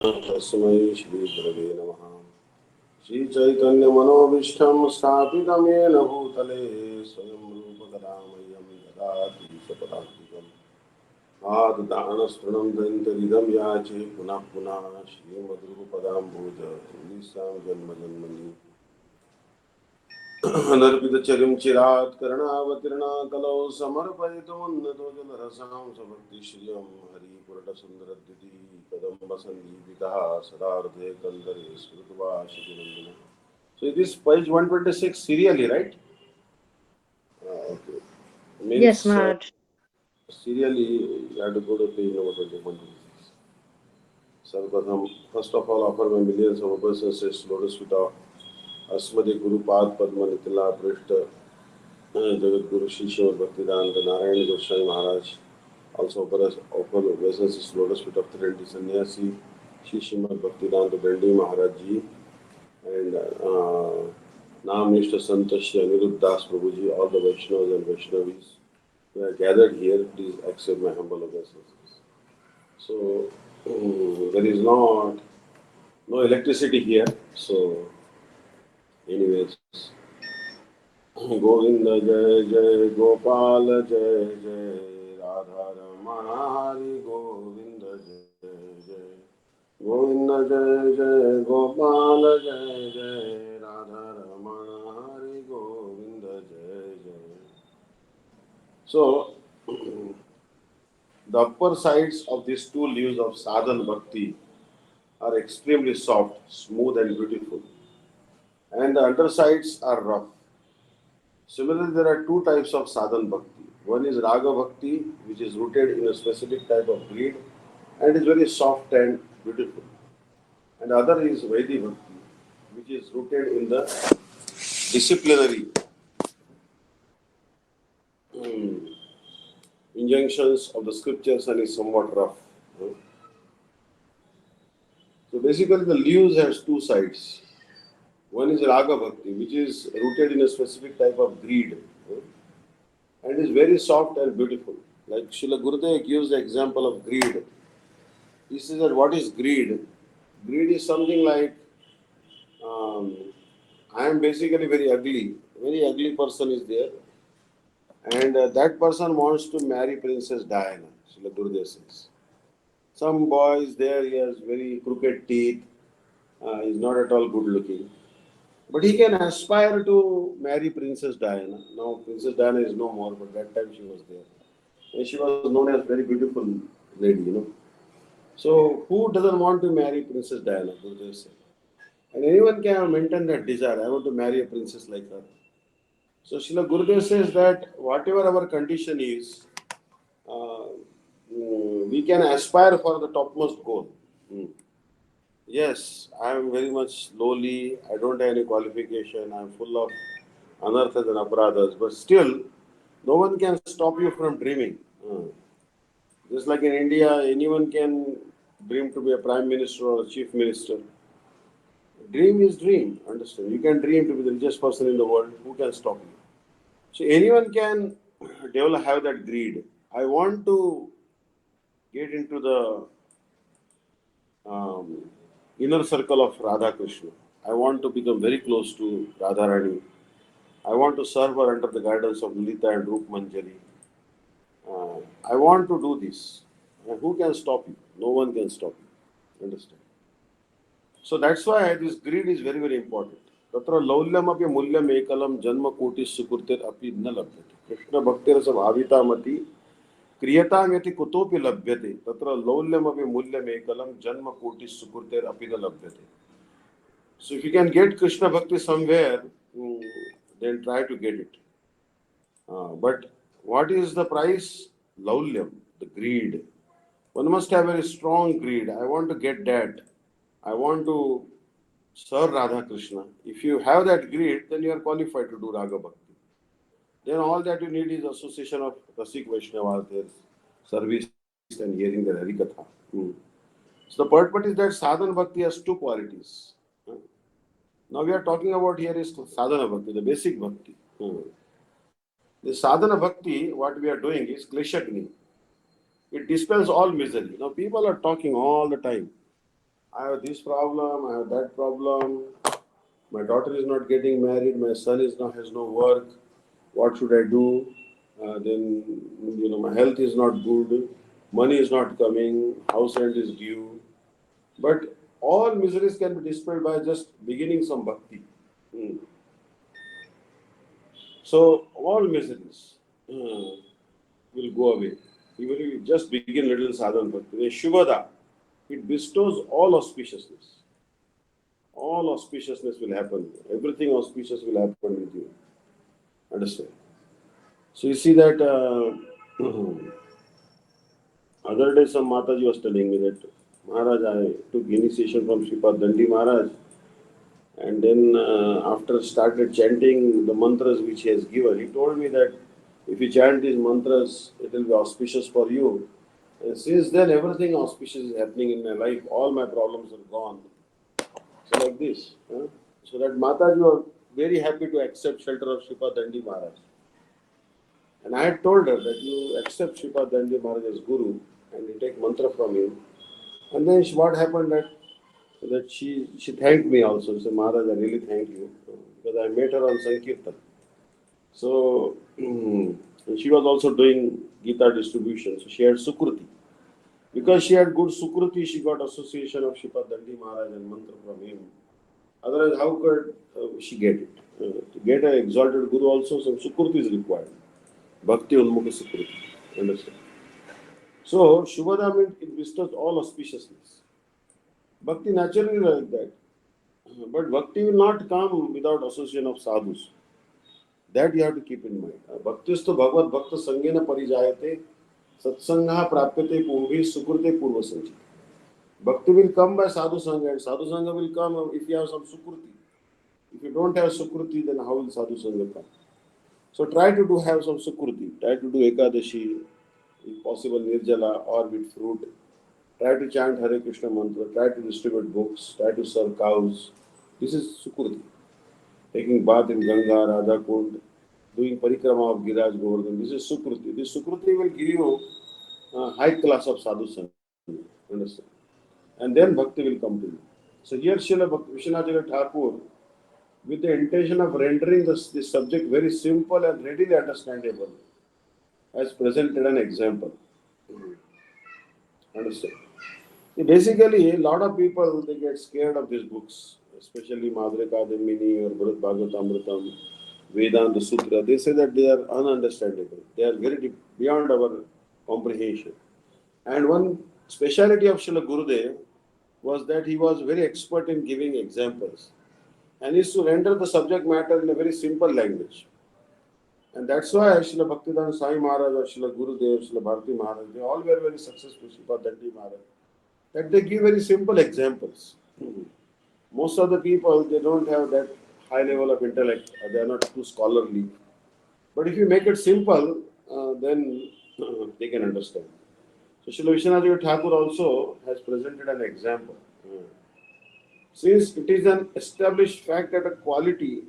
तस्मै श्रीगुरवे नमः। श्रीचैतन्यमनोभीष्टं स्थापितं येन भूतले स्वयं रूपकदामय्यं ददाति सपदान्तिकम् आददानस्पृणं दन्तरिदं याचे पुनः पुनः श्रीमद्गुरुपदाम्बोज निस्सां जन्मजन्मनि अनर्पितचरिं चिरात् कर्णावतीर्णा कलौ समर्पयितुमुन्नतो जलरसां सभक्तिश्रियं हरिपुरटसुन्दरद्युति कदम्बसन्दीपितः सदा हृदये कन्दरे स्मृत्वा शिखिनन्दिनः. So it is page 126 serially, right? Okay. Means Yes, Maharaj. serially you have to go to page number 126. Sarvadam, first of all, offer my millions of obeisances, lotus feet of Asmadi Guru Pad Padma Nitila Prishta Jagat Guru Shishya Bhaktivedanta Narayana Goswami Maharaj. Also offer obeisances, lotus feet of Trinity Sannyasi Shishya Bhaktivedanta Bendi Maharaj Ji and Nam Nishta Santashya Aniruddha Das Prabhuji, all the Vaishnavas and Vaishnavis who are gathered here, please accept my humble obeisances. So there is no electricity here, so anyways, Govinda Jai Jai Gopal Jai Jai Radha Ramana Hari Govinda Jai Jai Govinda Jai Jai Gopal Jai Jai Radha Ramana Hari Govinda Jai Jai. So the upper sides of these two leaves of sadhan bhakti are extremely soft, smooth and beautiful, and the undersides are rough. Similarly, there are two types of sadhan bhakti. One is raga bhakti, which is rooted in a specific type of greed and is very soft and beautiful. And the other is Vaidhi bhakti, which is rooted in the disciplinary injunctions of the scriptures and is somewhat rough. So basically, the leaves has two sides. One is raga bhakti, which is rooted in a specific type of greed and is very soft and beautiful. Like Srila Gurudev gives the example of greed. He says that what is greed? Greed is something like I am basically very ugly person is there, and that person wants to marry Princess Diana. Srila Gurudev says. Some boy is there, he has very crooked teeth, is not at all good looking. But he can aspire to marry Princess Diana. Now Princess Diana is no more, but that time she was there. And she was known as very beautiful lady. So who doesn't want to marry Princess Diana? Gurudev said. And anyone can maintain that desire. I want to marry a princess like her. So Srila Gurudev says that whatever our condition is, uh, we can aspire for the topmost goal. Yes, I am very much lowly. I don't have any qualification. I am full of anarthas and aparadhas. But still, no one can stop you from dreaming. Just like in India, anyone can dream to be a prime minister or a chief minister. Dream is dream. Understand? You can dream to be the richest person in the world. Who can stop you? So anyone can have that greed. I want to get into the um, inner circle of Radha Krishna. I want to become very close to Radharani. I want to serve her under the guidance of Lita and Rup Manjari. I want to do this. And who can stop you? No one can stop you. Understand? So that's why this greed is very, very important. तत्र लौल्यमपि मूल्यम एकलम जन्म कोटि सुकृतेर अपि न लभ्यते कृष्ण भक्तेर भाविता मति क्रियताम यति कुतोपि लभ्यते तत्र लौल्यमपि मूल्यम एकलम जन्म कोटि सुकृतेर अपि न लभ्यते. So if you can get Krishna bhakti somewhere, then try to get it. But what is the price? Laulyam, the greed. One must have very strong greed. I want to get that. I want to serve Radha Krishna. If you have that greed, then you are qualified to do Raga Bhakti. Then all that you need is association of Rasik Vaishnavas, their service and hearing their Harikatha. So the purport is that Sadhana Bhakti has two qualities. Now we are talking about here is Sadhana Bhakti, the basic Bhakti. The Sadhana Bhakti, what we are doing is Kleshagni. It dispels all misery. Now people are talking all the time. I have this problem, I have that problem, my daughter is not getting married, my son is not, has no work, what should I do? Then, my health is not good, money is not coming, house rent is due. But all miseries can be dispelled by just beginning some bhakti. Hmm. So, all miseries will go away. Even if you just begin little sadhana bhakti. The Shubhada, it bestows all auspiciousness. All auspiciousness will happen. Everything auspicious will happen with you. Understand? So you see that other day some Mataji was telling me that Maharaj, I took initiation from Sripad Dandi Maharaj, and then after started chanting the mantras which he has given, he told me that if you chant these mantras, it will be auspicious for you. And since then, everything auspicious is happening in my life. All my problems are gone. So like this. Huh? So that Mataji was very happy to accept shelter of Sripad Dandi Maharaj. And I had told her that you accept Sripad Dandi Maharaj as Guru and you take mantra from him. And then what happened that she thanked me also. She said, Maharaj, I really thank you because I met her on Sankirtan. So and she was also doing Gita distribution. So she had Sukruti. Because she had good Sukruti, she got association of Sripad Dandi Maharaj and mantra from him. Otherwise, how could she get it? To get an exalted Guru also, some Sukruti is required. Bhakti Unmukha Sukruti. Understand? So, Shubhada means it bestows all auspiciousness. Bhakti naturally like that. But Bhakti will not come without association of sadhus. That you have to keep in mind. Bhaktistu Bhagavad Bhakta Sangena Parijayate Satsangaha Prapyate Purvi Sukrute Purva Sanchita. Bhakti will come by sadhu sangha and sadhu sangha will come if you have some sukruti. If you don't have sukruti, then how will sadhu sangha come? So try to have some sukruti. Try to do Ekadashi, if possible Nirjala or with fruit. Try to chant Hare Krishna mantra. Try to distribute books. Try to serve cows. This is sukruti. Taking bath in Ganga, Radha Kund, doing parikrama of Giraj Govardhan. This is sukruti. This sukruti will give you a high class of sadhu sangha. Understand? And then bhakti will come to you. So here Srila Vishwanath Thakur, with the intention of rendering this subject very simple and readily understandable, has presented an example. Understand? Basically, a lot of people they get scared of these books, especially Madhurika Kadamini or Bharat Bhagavatamritam, Vedanta Sutra. They say that they are ununderstandable. They are very deep, beyond our comprehension. And one speciality of Srila Gurudev was that he was very expert in giving examples and used to render the subject matter in a very simple language. And that's why Srila Bhaktivedanta Sai Maharaj or Srila Gurudev, Srila Bharati Maharaj, they all were very successful, Srila Dandi Maharaj. That they give very simple examples. Most of the people, they don't have that high level of intellect, they are not too scholarly. But if you make it simple, then they can understand. So Srila Vishwanath Thakur also has presented an example. Since it is an established fact that a quality,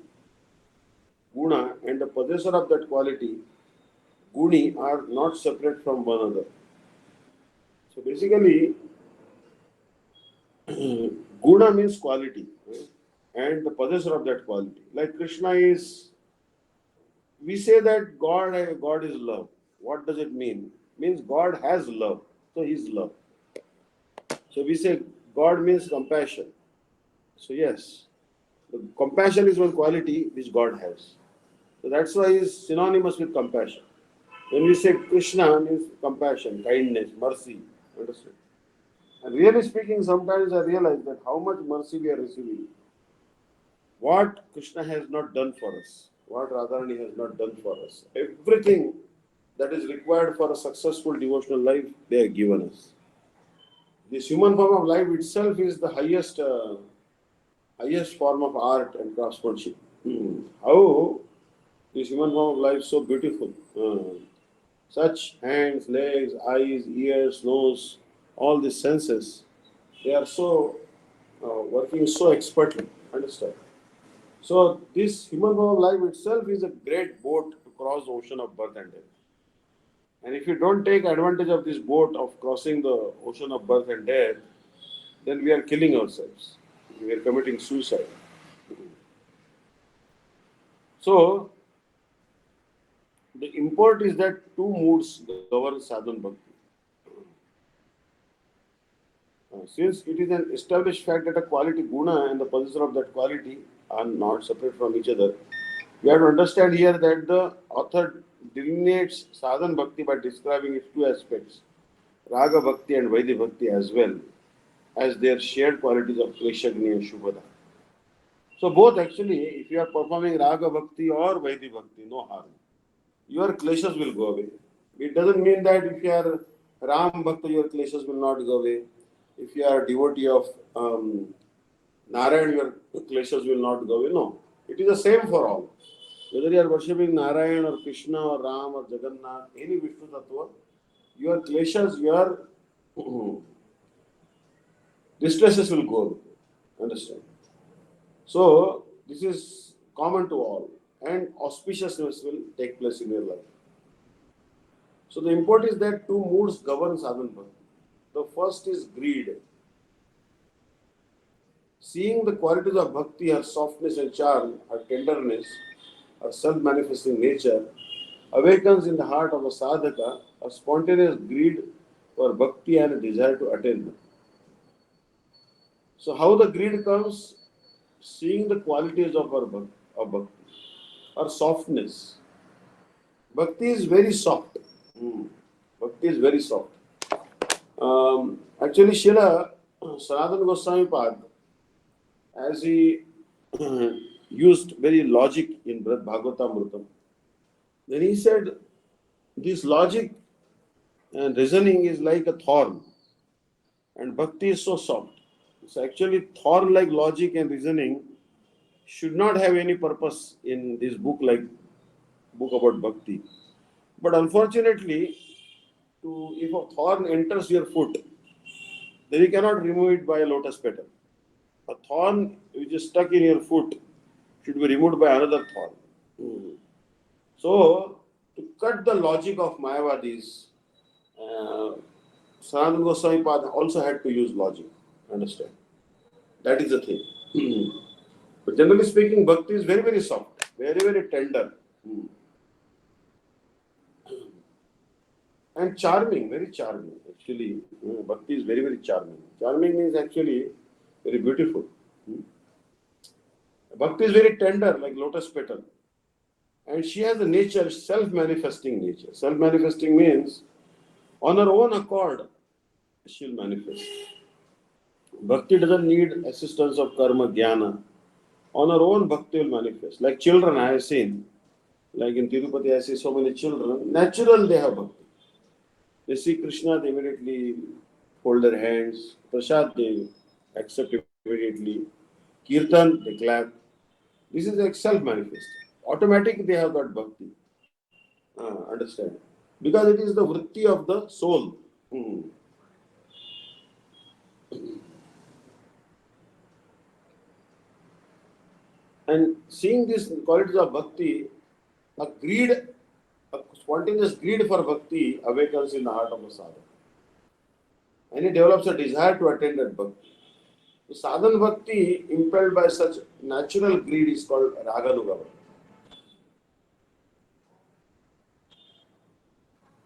guna, and the possessor of that quality, guni, are not separate from one another. So basically, guna means quality, and the possessor of that quality. Like Krishna is, we say that God is love. What does it mean? It means God has love. So He is love. So we say God means compassion. So yes, the compassion is one quality which God has. So that's why He is synonymous with compassion. When we say Krishna means compassion, kindness, mercy. Understand? And really speaking, sometimes I realize that how much mercy we are receiving. What Krishna has not done for us, what Radharani has not done for us. Everything that is required for a successful devotional life, they have given us. This human form of life itself is the highest form of art and craftsmanship. How this human form of life is so beautiful. Such hands, legs, eyes, ears, nose, all these senses, they are so working so expertly. Understand? So this human form of life itself is a great boat to cross the ocean of birth and death. And if you don't take advantage of this boat of crossing the ocean of birth and death, then we are killing ourselves. We are committing suicide. So, the import is that two moods govern sadhan bhakti. Since it is an established fact that a quality guna and the possessor of that quality are not separate from each other, we have to understand here that the author delineates sadhan bhakti by describing its two aspects, raga bhakti and vaidhi bhakti, as well as their shared qualities of kleshagni and shubhada. So both actually, if you are performing raga bhakti or vaidhi bhakti, no harm. Your kleshas will go away. It doesn't mean that if you are Ram Bhakta, your kleshas will not go away. If you are a devotee of Narayan, your kleshas will not go away. No, it is the same for all. Whether you are worshipping Narayan or Krishna or Ram or Jagannath, any Vishnu Tattva, your kleshas, your distresses will go away. Understand? So, this is common to all, and auspiciousness will take place in your life. So the import is that two moods govern sadhan bhakti. The first is greed. Seeing the qualities of bhakti, her softness and charm, her tenderness, her self-manifesting nature, awakens in the heart of a sadhaka a spontaneous greed for bhakti and a desire to attain. So how the greed comes? Seeing the qualities of bhakti, her softness. Bhakti is very soft. Bhakti is very soft. Actually, Srila Sanatana Goswami Pad, as he used very logic in Bhagavatamrutam, then he said, this logic and reasoning is like a thorn, and bhakti is so soft. So actually, thorn-like logic and reasoning should not have any purpose in this book, like book about bhakti. But unfortunately, if a thorn enters your foot, then you cannot remove it by a lotus petal. A thorn which is stuck in your foot should be removed by another thorn. So, to cut the logic of Mayavadis, Sanatana Goswami Pad also had to use logic. Understand? That is the thing. But generally speaking, bhakti is very, very soft, very, very tender. And charming, very charming. Actually, bhakti is very, very charming. Charming means actually very beautiful. Bhakti is very tender, like lotus petal. And she has a nature, self-manifesting nature. Self-manifesting means on her own accord, she'll manifest. Bhakti doesn't need assistance of karma, jnana. On her own, bhakti will manifest. Like children, I have seen. Like in Tirupati, I see so many children. Natural, they have bhakti. They see Krishna, they immediately fold their hands. Prasad, they accept immediately. Kirtan, they clap. This is like self-manifest. Automatically, they have got bhakti. Understand? Because it is the vritti of the soul. And seeing these qualities of bhakti, a spontaneous greed for bhakti awakens in the heart of a sadhaka. And he develops a desire to attain that bhakti. The sadhan bhakti, impelled by such natural greed, is called raganugama.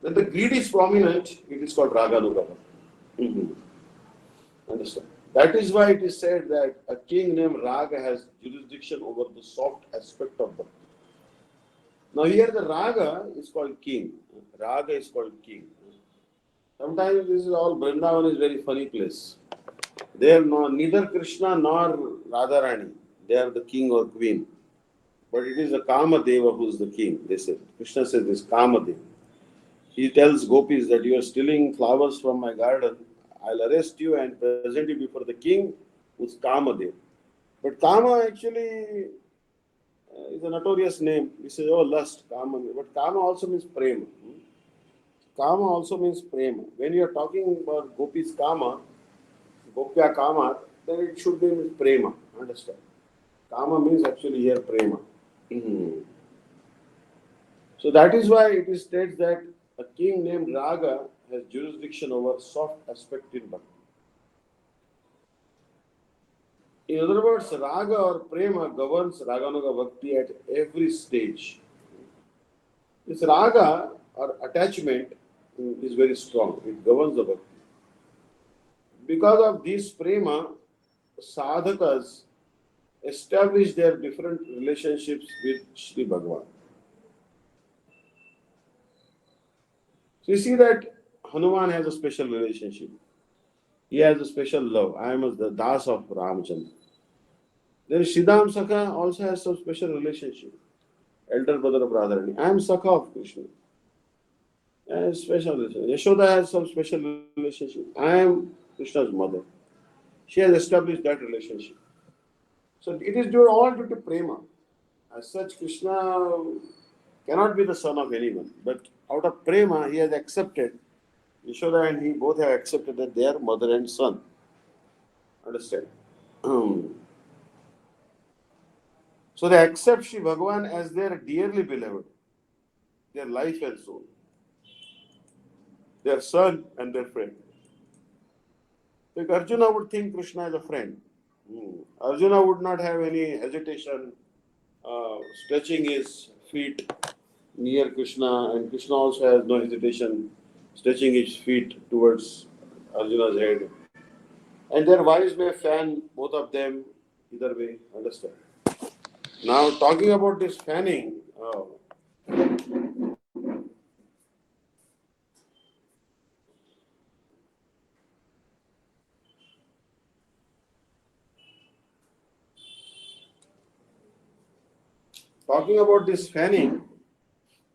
When the greed is prominent, it is called raganugama. Understand? That is why it is said that a king named Raga has jurisdiction over the soft aspect of bhakti. Now here the Raga is called king. Raga is called king. Sometimes this is all, Vrindavan is very funny place. They are neither Krishna nor Radharani. They are the king or queen. But it is the Kamadeva who is the king. They say. Krishna says this Kamadeva. He tells gopis that you are stealing flowers from my garden. I'll arrest you and present you before the king, who's Kamadev. But Kama actually is a notorious name. We say, oh, lust, Kama. But Kama also means prema. Kama also means prema. When you are talking about gopis Kama, Gopya Kama, then it should be prema. Understand? Kama means actually here prema. So that is why it is stated that a king named Raga has jurisdiction over soft aspect in bhakti. In other words, raga or prema governs raganuga bhakti at every stage. This raga or attachment is very strong. It governs the bhakti. Because of this prema, sadhakas establish their different relationships with Sri Bhagavan. So you see that Hanuman has a special relationship. He has a special love. I am the Das of Ramchandra. Then Shridham Sakha also has some special relationship. Elder brother of Radharani. I am Sakha of Krishna. And special relationship. Yashoda has some special relationship. I am Krishna's mother. She has established that relationship. So it is due all due to prema. As such, Krishna cannot be the son of anyone. But out of prema, he has accepted, Yashoda and he both have accepted that they are mother and son. Understand? So they accept Shri Bhagavan as their dearly beloved, their life and soul, their son and their friend. Like Arjuna would think Krishna as a friend. Arjuna would not have any hesitation stretching his feet near Krishna, and Krishna also has no hesitation stretching his feet towards Arjuna's head. And their wives may fan both of them either way. Understand? Now, talking about this fanning,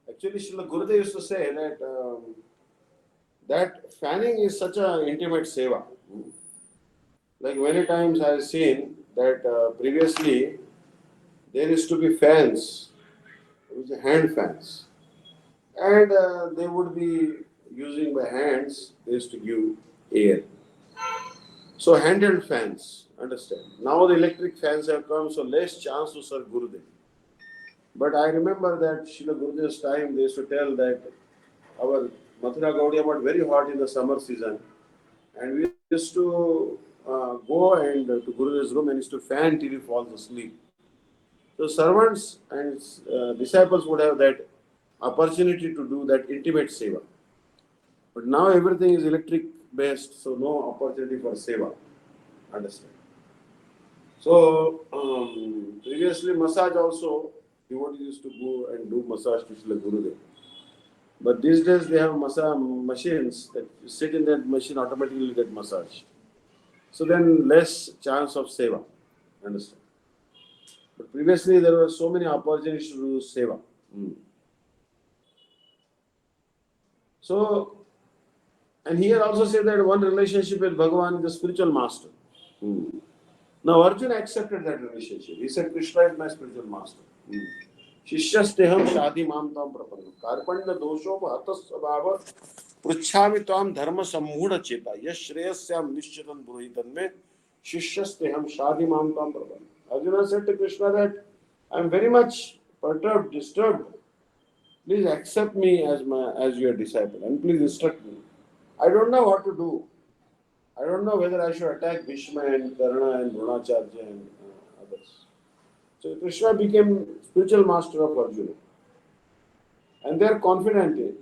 actually, Srila Gurudev used to say that fanning is such an intimate seva. Like many times I have seen that previously there used to be fans, which are hand fans, and they would be using by hands. They used to give air. So handheld fans, understand. Now the electric fans have come, so less chance to serve Gurudev. But I remember that Srila Gurudev's time, they used to tell that our Mathura Gaudiya got very hot in the summer season, and we used to go and to Gurudev's room and used to fan till he falls asleep. So servants and disciples would have that opportunity to do that intimate seva. But now everything is electric based, so no opportunity for seva. Understand? So previously massage also, devotees used to go and do massage to Srila Gurudev. But these days they have massage machines that you sit in that machine automatically get massage. So then less chance of seva. Understand? But previously there were so many opportunities to do seva. So, and here also say that one relationship with Bhagavan is the spiritual master. Now Arjuna accepted that relationship. He said, Krishna is my spiritual master. Shishyasteham shadi mam tam prapanam. Karpanya doshopa hatasvabhava pruchhami tam dharma sammudha cheta. Yash shreyasyam nishchitam purohitan me Shishyasteham shadi mam tam prapanam. Arjuna said to Krishna that I am very much perturbed, disturbed. Please accept me as your disciple and please instruct me. I don't know what to do. I don't know whether I should attack Bhishma and Karna and Dronacharya and others. So Krishna became spiritual master of Arjuna. And they are confident in,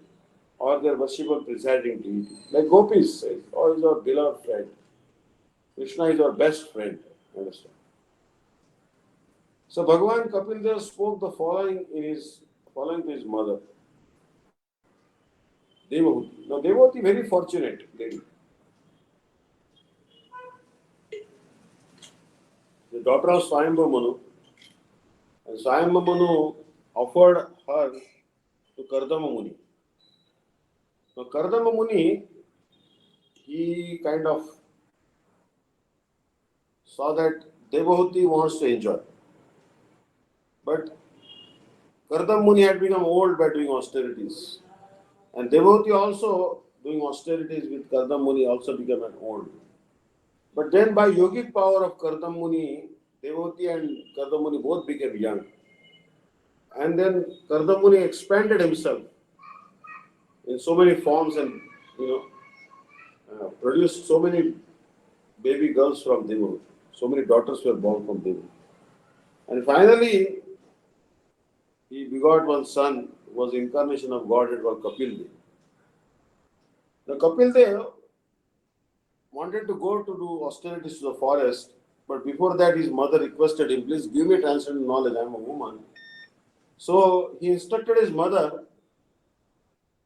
or their worshipful presiding deity. Like Gopis says, oh, he's our beloved friend. Krishna is our best friend. Understand? So Bhagavan Kapil Dev spoke the following to his mother. Devavati. Now Devavati very fortunate lady. The daughter of Swayambhu Manu. And Swayambhu Manu offered her to Kardama Muni. Now Kardama Muni, he kind of saw that Devavati wants to enjoy. But Kardama Muni had become old by doing austerities. And Devavati also doing austerities with Kardama Muni also became an old. But then by yogic power of Kardama Muni, Devavati and Kardama Muni both became young. And then Kardama Muni expanded himself in so many forms and produced so many baby girls from Devavati. So many daughters were born from Devi. And finally, he begot one son, who was incarnation of God, called Kapil Dev. The Kapil Dev wanted to go to do austerities to the forest, but before that, his mother requested him, please give me transcendental knowledge, I am a woman. So he instructed his mother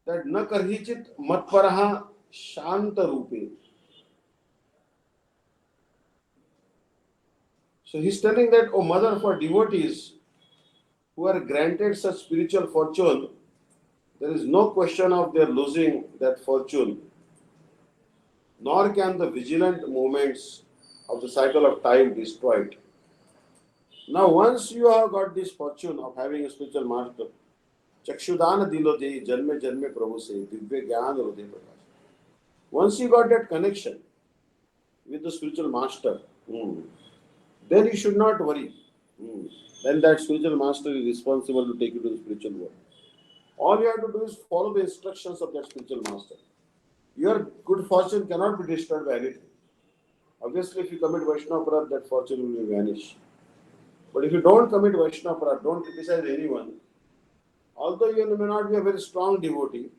that na karhichit matparaha shanta rupe. So he's telling that, oh mother, for devotees who are granted such spiritual fortune, there is no question of their losing that fortune, nor can the vigilant movements of the cycle of time destroy it. Now, once you have got this fortune of having a spiritual master, Chakshudana dilo de janme janme prabhu se divya gyan hruday prakash. Once you got that connection with the spiritual master, then you should not worry. Then that spiritual master is responsible to take you to the spiritual world. All you have to do is follow the instructions of that spiritual master. Your good fortune cannot be destroyed by anything. Obviously, if you commit Vaishnava Aparad, that fortune will vanish. But if you don't commit Vaishnava Aparad, don't criticize anyone, although you may not be a very strong devotee,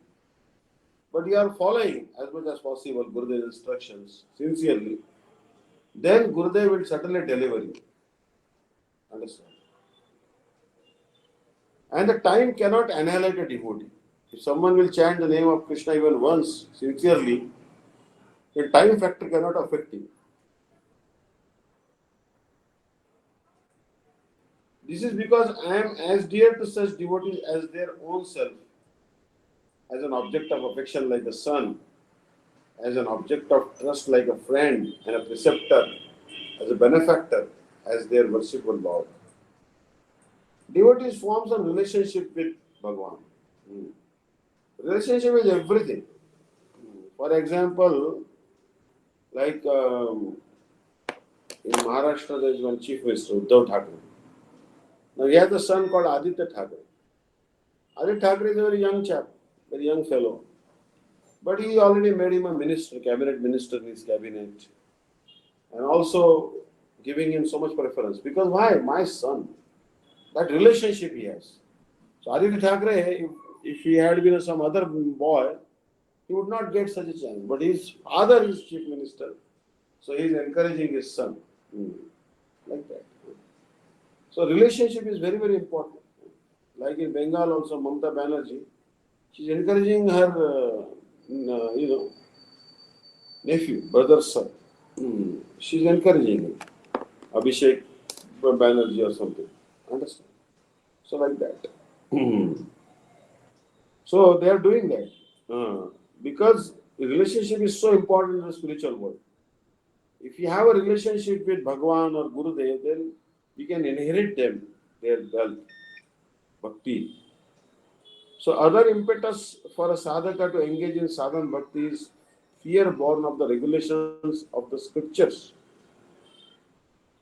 but you are following as much as possible Gurudev's instructions sincerely, then Gurudev will certainly deliver you. Understand? And the time cannot annihilate a devotee. If someone will chant the name of Krishna even once, sincerely, the time factor cannot affect him. This is because I am as dear to such devotees as their own self, as an object of affection like a son, as an object of trust like a friend and a preceptor, as a benefactor, as their worshipful Lord. Devotees forms a relationship with Bhagavan. Relationship is everything. For example, like in Maharashtra, there is one chief minister, Uddhav Thackeray. Now he has a son called Aditya Thackeray. Aditya Thackeray is a very young chap, very young fellow. But he already made him a minister, cabinet minister in his cabinet. And also giving him so much preference. Because why? My son. That relationship he has. So Aditya Thackeray, if he had been some other boy, he would not get such a chance. But his father is chief minister. So he is encouraging his son. Like that. So relationship is very, very important. Like in Bengal also, Mamata Banerjee, she is encouraging her, nephew, brother's son. She is encouraging him. Abhishek Banerjee or something. Understand? So like that. So they are doing that. Because the relationship is so important in the spiritual world. If you have a relationship with Bhagavan or Gurudev, then you can inherit them, their wealth, bhakti. So other impetus for a sadhaka to engage in sadhana bhakti is fear born of the regulations of the scriptures.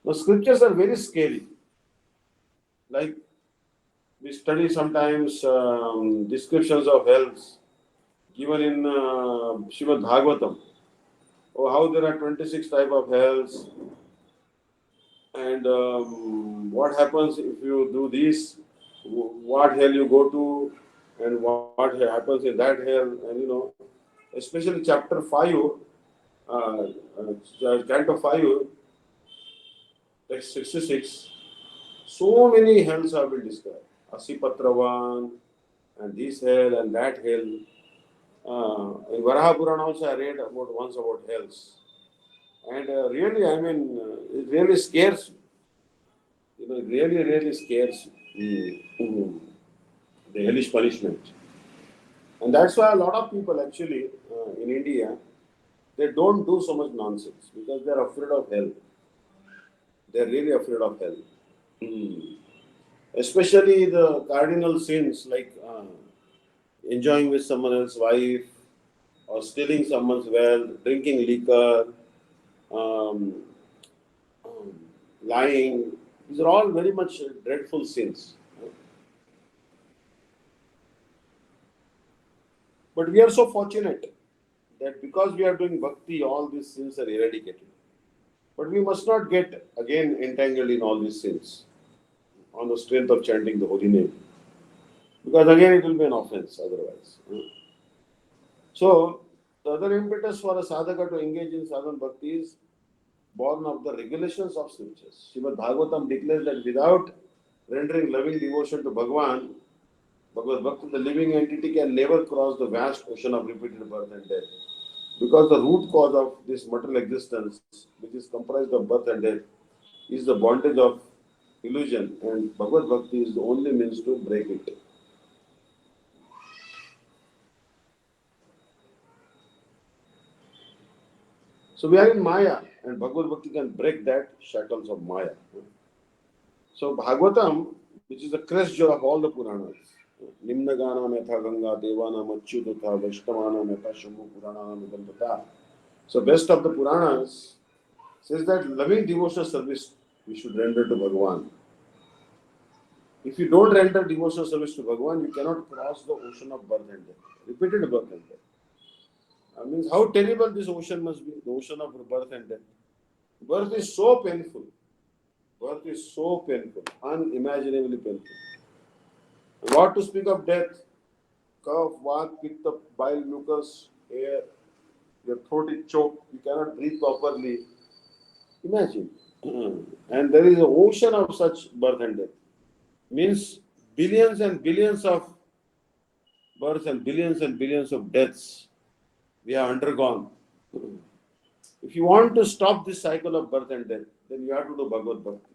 The scriptures are very scary. Like we study sometimes descriptions of hells given in Srimad Bhagavatam. Oh, how there are 26 type of hells, and what happens if you do this, what hell you go to, and what happens in that hell, and especially chapter 5, canto 5, text 66, so many hells have been described. Asipatravan, and this hell and that hell. In Varaha Purana also I read once about hells. And really, it really scares you. It really, really scares you. The hellish punishment. And that's why a lot of people actually in India, they don't do so much nonsense because they're afraid of hell. They're really afraid of hell. Especially the cardinal sins like enjoying with someone else's wife or stealing someone's wealth, drinking liquor, um, lying. These are all very much dreadful sins. But we are so fortunate that because we are doing bhakti, all these sins are eradicated. But we must not get again entangled in all these sins on the strength of chanting the holy name. Because again it will be an offense otherwise. So, the other impetus for a sadhaka to engage in sadhana bhakti is born of the regulations of scriptures. Srimad Bhagavatam declares that without rendering loving devotion to Bhagwan, Bhagavad Bhakti, the living entity can never cross the vast ocean of repeated birth and death. Because the root cause of this material existence, which is comprised of birth and death, is the bondage of illusion, and Bhagavad Bhakti is the only means to break it. So we are in Maya, and Bhagavad Bhakti can break that shackles of Maya. So Bhagavatam, which is the crest jewel of all the Puranas, Nimnagana Metha Ganga Devana Machyutata Vaishnavana Metha Shambhu Purana Nidantata. So best of the Puranas says that loving devotional service we should render to Bhagavan. If you don't render devotional service to Bhagavan, you cannot cross the ocean of birth and death. Repeated birth and death. That means how terrible this ocean must be, the ocean of birth and death. Birth is so painful. Birth is so painful, unimaginably painful. And what to speak of death? Cough, vata, pitta, bile, mucus, air, your throat is choked, you cannot breathe properly. Imagine. And there is an ocean of such birth and death. Means billions and billions of births and billions of deaths we have undergone. If you want to stop this cycle of birth and death, then you have to do Bhagavad Bhakti.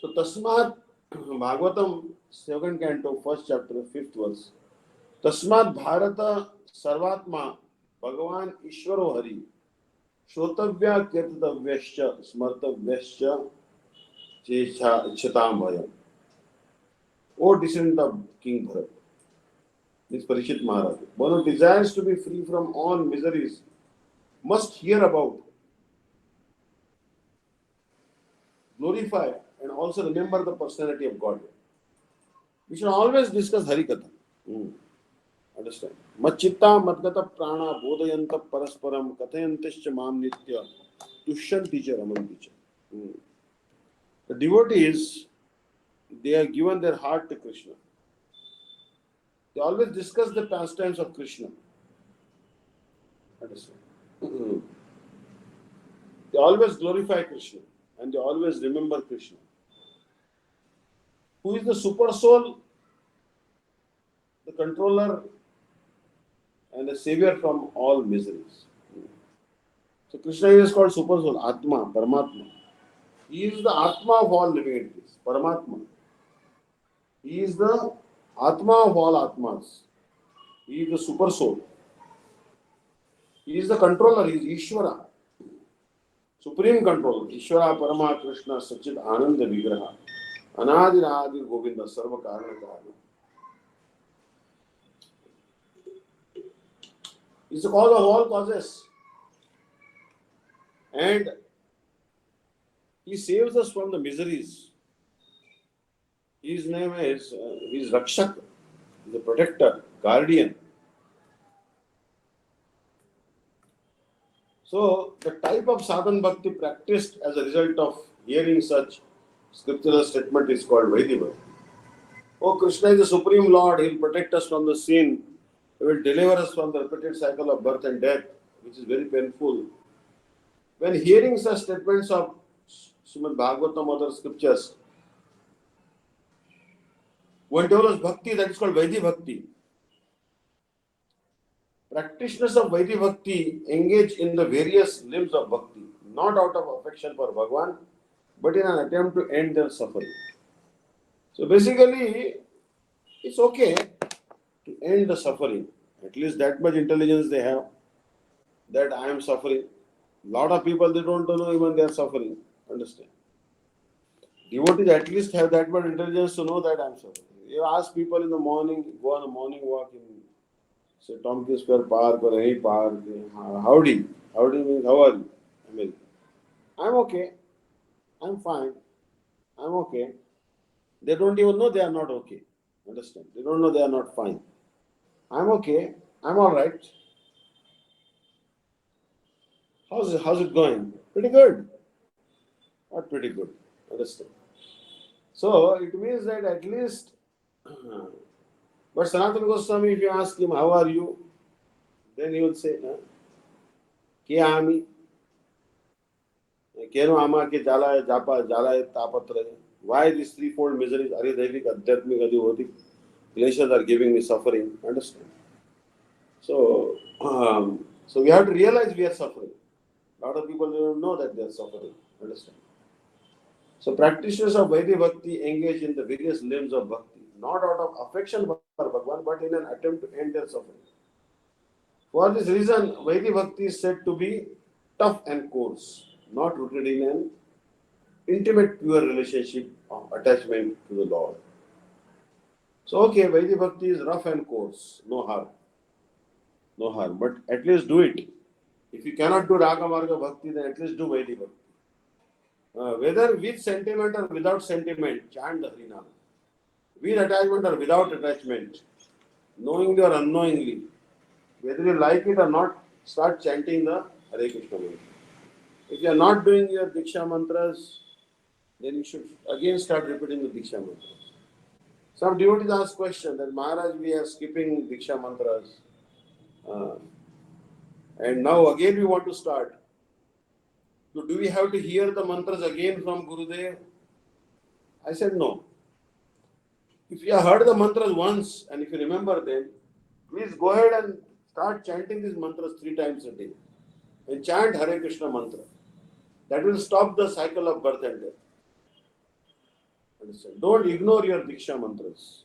So Tasmat Bhagavatam, 2nd canto, 1st chapter, 5th verse. Tasmat Bharata Sarvatma Bhagavan Ishvaro Hari Shotavya Kirtadavyascha Smartavyascha Chetam Bhayam. O descendant of King Bharat, this Parishit Maharaj, one who desires to be free from all miseries must hear about, glorify, and also remember the personality of God. We should always discuss Harikatha. Understand? Machitta Madgata Prana Bodhayanta Parasparam Kathayantischa Mam Nitya Tushyanti cha Ramanti cha. The devotees, they are given their heart to Krishna. They always discuss the pastimes of Krishna. Understand? They always glorify Krishna and they always remember Krishna, who is the super soul, the controller, and the savior from all miseries. So Krishna is called super soul, Atma, Paramatma. He is the Atma of all living entities, Paramatma. He is the Atma of all Atmas. He is the super soul. He is the controller, he is Ishvara. Supreme controller. Ishvara Parama Krishna Sachit Ananda Vigraha. Anadi Adi Govinda Sarva Karana Karana. He is the cause of all causes. And he saves us from the miseries. His name is, he is Rakshak, he is a protector, guardian. So, the type of sadhana bhakti practiced as a result of hearing such scriptural statement is called Vaidhi Bhakti. Oh, Krishna is the Supreme Lord, he will protect us from the sin, he will deliver us from the repeated cycle of birth and death, which is very painful. When hearing such statements of Srimad Bhagavatam, other scriptures, one develops bhakti, that is called Vaidhi Bhakti. Practitioners of Vaidhi Bhakti engage in the various limbs of bhakti, not out of affection for Bhagwan, but in an attempt to end their suffering. So basically, it's okay to end the suffering. At least that much intelligence they have, that I am suffering. Lot of people, they don't know even they are suffering. Understand? Devotees at least have that much intelligence to know that I am suffering. You ask people in the morning, go on a morning walk in, say, Tompkins Square Park or any park, howdy. Howdy means, how are you? I mean, I'm okay. I'm fine. I'm okay. They don't even know they are not okay. Understand? They don't know they are not fine. I'm okay. I'm all right. How's it going? Pretty good. Not pretty good. Understand? So it means that at least, but Sanatana Goswami, if you ask him, how are you? Then he will say, Ke ami, Keno ama ke jala japa jala tapatra. Why these threefold miseries? Aridhavik, Adhyatmik, Adhivodik. Glaciers are giving me suffering. Understand? So we have to realize we are suffering. A lot of people don't know that they are suffering. Understand? So practitioners of Vaidhi Bhakti engage in the various limbs of Bhakti, not out of affection for Bhagwan, but in an attempt to end their suffering. For this reason, Vaidhi Bhakti is said to be tough and coarse, not rooted in an intimate, pure relationship of attachment to the Lord. So, okay, Vaidhi Bhakti is rough and coarse, no harm. No harm, but at least do it. If you cannot do Raga Marga Bhakti, then at least do Vaidhi Bhakti. Whether with sentiment or without sentiment, chant the Harinam. With attachment or without attachment, knowingly or unknowingly, whether you like it or not, start chanting the Hare Krishna mantra. If you are not doing your Diksha mantras, then you should again start repeating the Diksha mantras. Some devotees ask question that Maharaj, we are skipping Diksha mantras, and now again we want to start. So do we have to hear the mantras again from Gurudev? I said no. If you have heard the mantras once and if you remember them, please go ahead and start chanting these mantras 3 times a day. And chant Hare Krishna mantra. That will stop the cycle of birth and death. Understand? Don't ignore your Diksha mantras.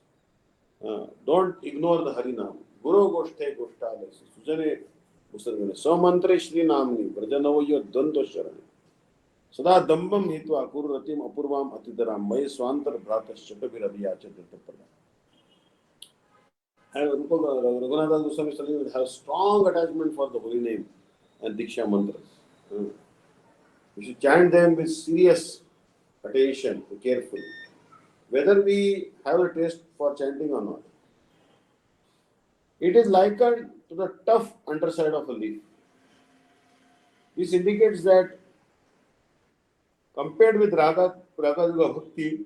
Don't ignore the Harinam. Guru Goshthe Goshtale. Sujane Usargane. Samantre Shri Namni. Brajanavayo Dvandva Sharane. Sada Dambam Hitva Kururatim Apurvam Atidaram. May Swantar Bhratas Chakabhirabiyacha Dritapala. Raghunatha Goswami is telling you have strong attachment for the holy name and Diksha mantras. We should chant them with serious attention, carefully. Whether we have a taste for chanting or not. It is likened to the tough underside of a leaf. This indicates that compared with Raga Bhakti,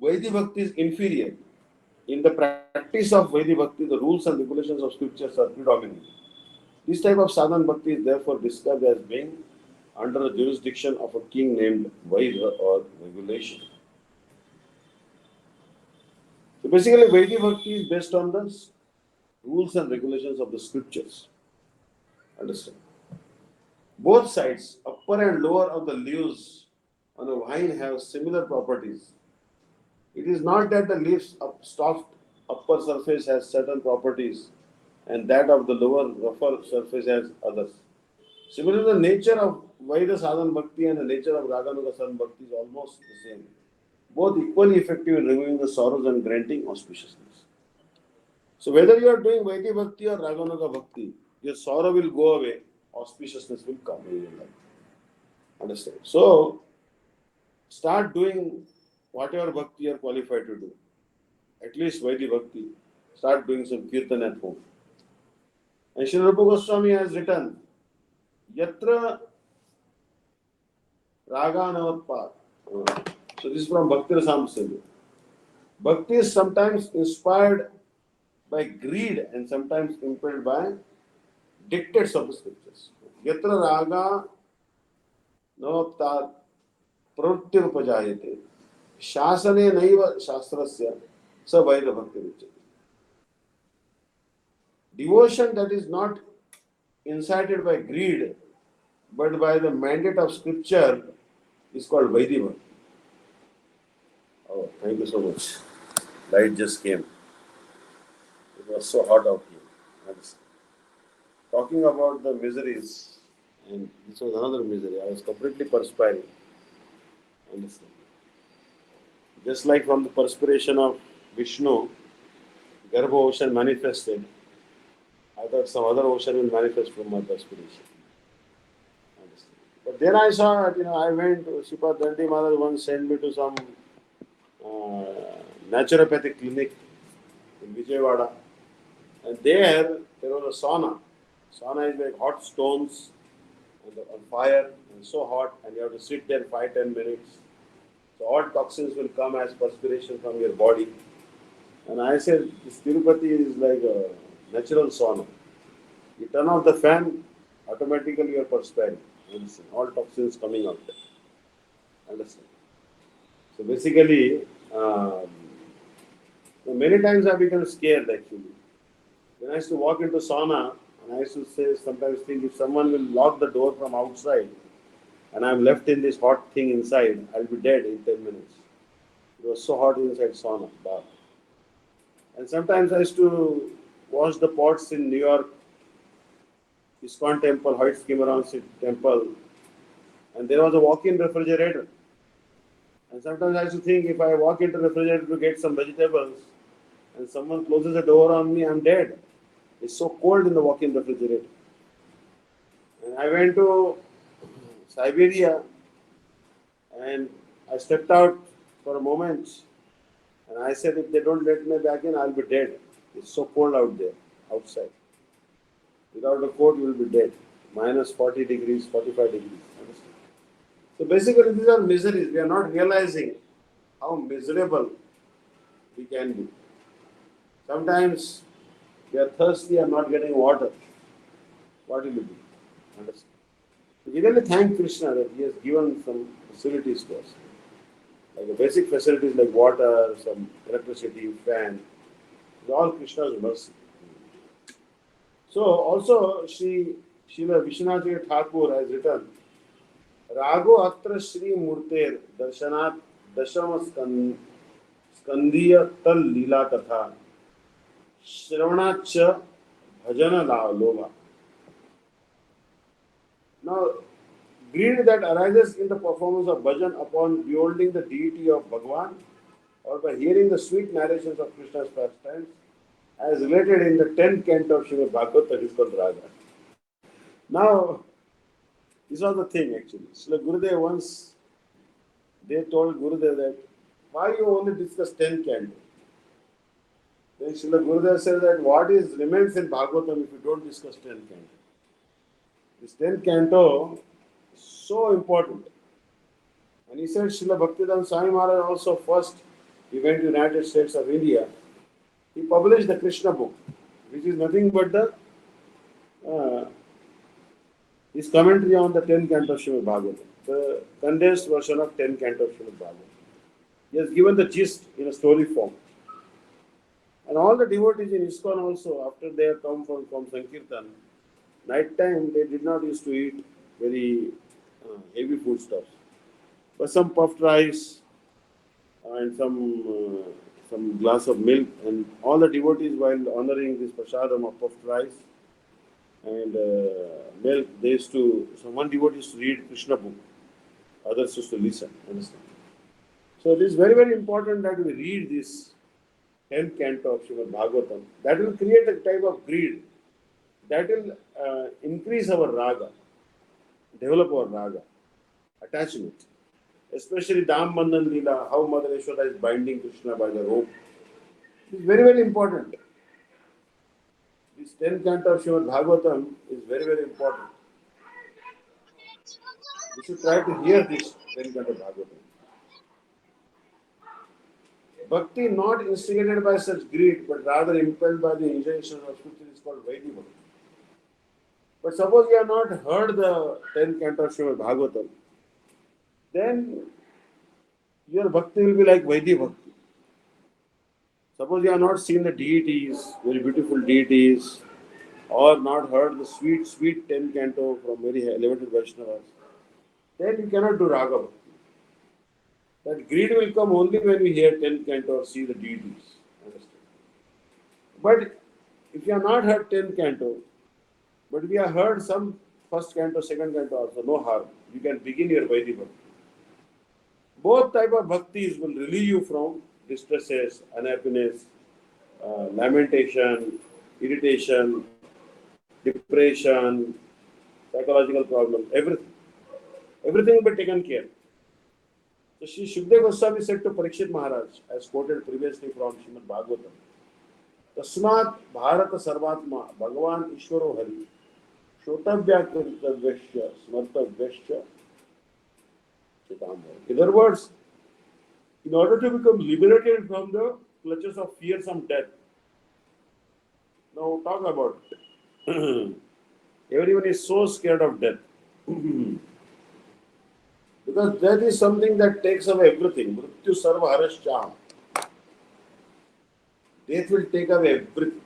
Vaidhi Bhakti is inferior. In the practice of Vaidhi Bhakti, the rules and regulations of scriptures are predominant. This type of sadhan bhakti is therefore described as being under the jurisdiction of a king named Vaidha or regulation. So basically, Vaidhi Bhakti is based on the rules and regulations of the scriptures. Understand? Both sides, upper and lower of the leaves on a vine have similar properties. It is not that the leaves of soft upper surface has certain properties and that of the lower rougher surface has others. Similarly, the nature of Vaidha Sadhan Bhakti and the nature of Raganuga Sadhan Bhakti is almost the same. Both equally effective in removing the sorrows and granting auspiciousness. So whether you are doing Vaidhi Bhakti or Raganuga Bhakti, your sorrow will go away, auspiciousness will come in your life. Understand? So start doing whatever bhakti you are qualified to do. At least Vaidhi Bhakti. Start doing some kirtan at home. And Sri Rupa Goswami has written, Yatra Raga Navatpat. So this is from Bhakti Rasamrita. Bhakti is sometimes inspired by greed and sometimes impelled by dictates of the scriptures. Yatra Raga Navatpat Pravrittir Upajayate. Shasane Naiva Shastrasya Sa Vaidha Bhakti Vichati. Devotion that is not incited by greed but by the mandate of scripture is called Vaidhi Bhakti. Oh, thank you so much. Light just came. It was so hot out here. I was talking about the miseries, and this was another misery. I was completely perspiring. Understand? Just like from the perspiration of Vishnu, Garbha ocean manifested. I thought some other ocean will manifest from my perspiration. Understand? But then I saw it, I went, Sripad Dandi Maharaj once sent me to some naturopathic clinic in Vijayawada. And there was a sauna. Sauna is like hot stones on fire and so hot, and you have to sit there 5-10 minutes. So all toxins will come as perspiration from your body. And I said, this Tirupati is like a natural sauna. You turn off the fan, automatically you are perspiring. Understand? All toxins coming out. Understand? So basically, many times I become scared actually. When I used to walk into sauna, and I used to say sometimes think if someone will lock the door from outside and I'm left in this hot thing inside, I'll be dead in 10 minutes. It was so hot inside sauna, bath. And sometimes I used to wash the pots in New York, ISKCON temple, White Skimmeron temple, and there was a walk-in refrigerator. And sometimes I used to think if I walk into the refrigerator to get some vegetables and someone closes the door on me, I'm dead. It's so cold in the walk-in refrigerator. And I went to Siberia and I stepped out for a moment and I said, if they don't let me back in, I'll be dead. It's so cold out there, outside. Without a coat, you will be dead. Minus 40 degrees, 45 degrees. Understand? So basically, these are miseries. We are not realizing how miserable we can be. Sometimes we are thirsty and not getting water. What will you do? Understand? We really thank Krishna that he has given some facilities to us. Like the basic facilities like water, some electricity, fan. It's all Krishna's mercy. So also Srila Vishwanath Thakur has written, Rago atra Shri Murter Darshanat Dashama Skandiya Tal Lila Katha Shravanacha Bhajana Lobha. Now, greed that arises in the performance of bhajan upon beholding the deity of Bhagwan or by hearing the sweet narrations of Krishna's pastimes, as related in the 10th canto of Srimad Bhagavatam, that is called Raga. Now, this was the thing actually. Srila Gurudev once, they told Gurudev that, why you only discuss 10th canto? Then Srila Gurudev said that what is remains in Bhagavatam if you don't discuss 10th canto? This 10th canto is so important. And he said Srila Bhaktivedanta Swami Maharaj also first, he went to United States of India. He published the Krishna book, which is nothing but his commentary on the 10th canto of Srimad Bhagavatam, the condensed version of 10th canto of Srimad Bhagavatam. He has given the gist in a story form. And all the devotees in ISKCON also, after they have come from Sankirtan, night time they did not used to eat very heavy foodstuffs, but some puffed rice and some glass of milk, and all the devotees while honoring this prasadam of puffed rice and milk, they used to, so one devotee used to read Krishna book, others used to listen, understand. So it is very, very important that we read this 10th canto of Srimad Bhagavatam. That will create a type of greed. That will increase our raga, develop our raga, attachment. Especially Dam Bandhan Leela, how Mother Yashoda is binding Krishna by the rope. It is very, very important. This 10th canto of Srimad Bhagavatam is very, very important. We should try to hear this 10th canto of Bhagavatam. Bhakti not instigated by such greed, but rather impelled by the injunction of Scripture is called Vaidhi Bhakti. But suppose you have not heard the 10th canto of Srimad Bhagavatam, then your bhakti will be like Vaidhi Bhakti. Suppose you have not seen the deities, very beautiful deities, or not heard the sweet, sweet 10th canto from very elevated Vaishnavas, then you cannot do Raga Bhakti. That greed will come only when we hear 10th canto or see the deities. Understand? But if you have not heard 10th canto, but we have heard some first canto, second canto also, no harm. You can begin your Vaidhi Bhakti. Both type of bhaktis will relieve you from distresses, unhappiness, lamentation, irritation, depression, psychological problems, everything. Everything will be taken care. So Sri Shukdev Goswami said to Parikshit Maharaj, as quoted previously from Srimad Bhagavatam, Tasmat Bharata Sarvatma Bhagavan Ishwaro Hari Shotavya Kirtaveshya Smartaveshya Chitambar. In other words, in order to become liberated from the clutches of fearsome death, now talk about it. Everyone is so scared of death. Because death is something that takes away everything. Mrityu sarva harashcha. Death will take away everything.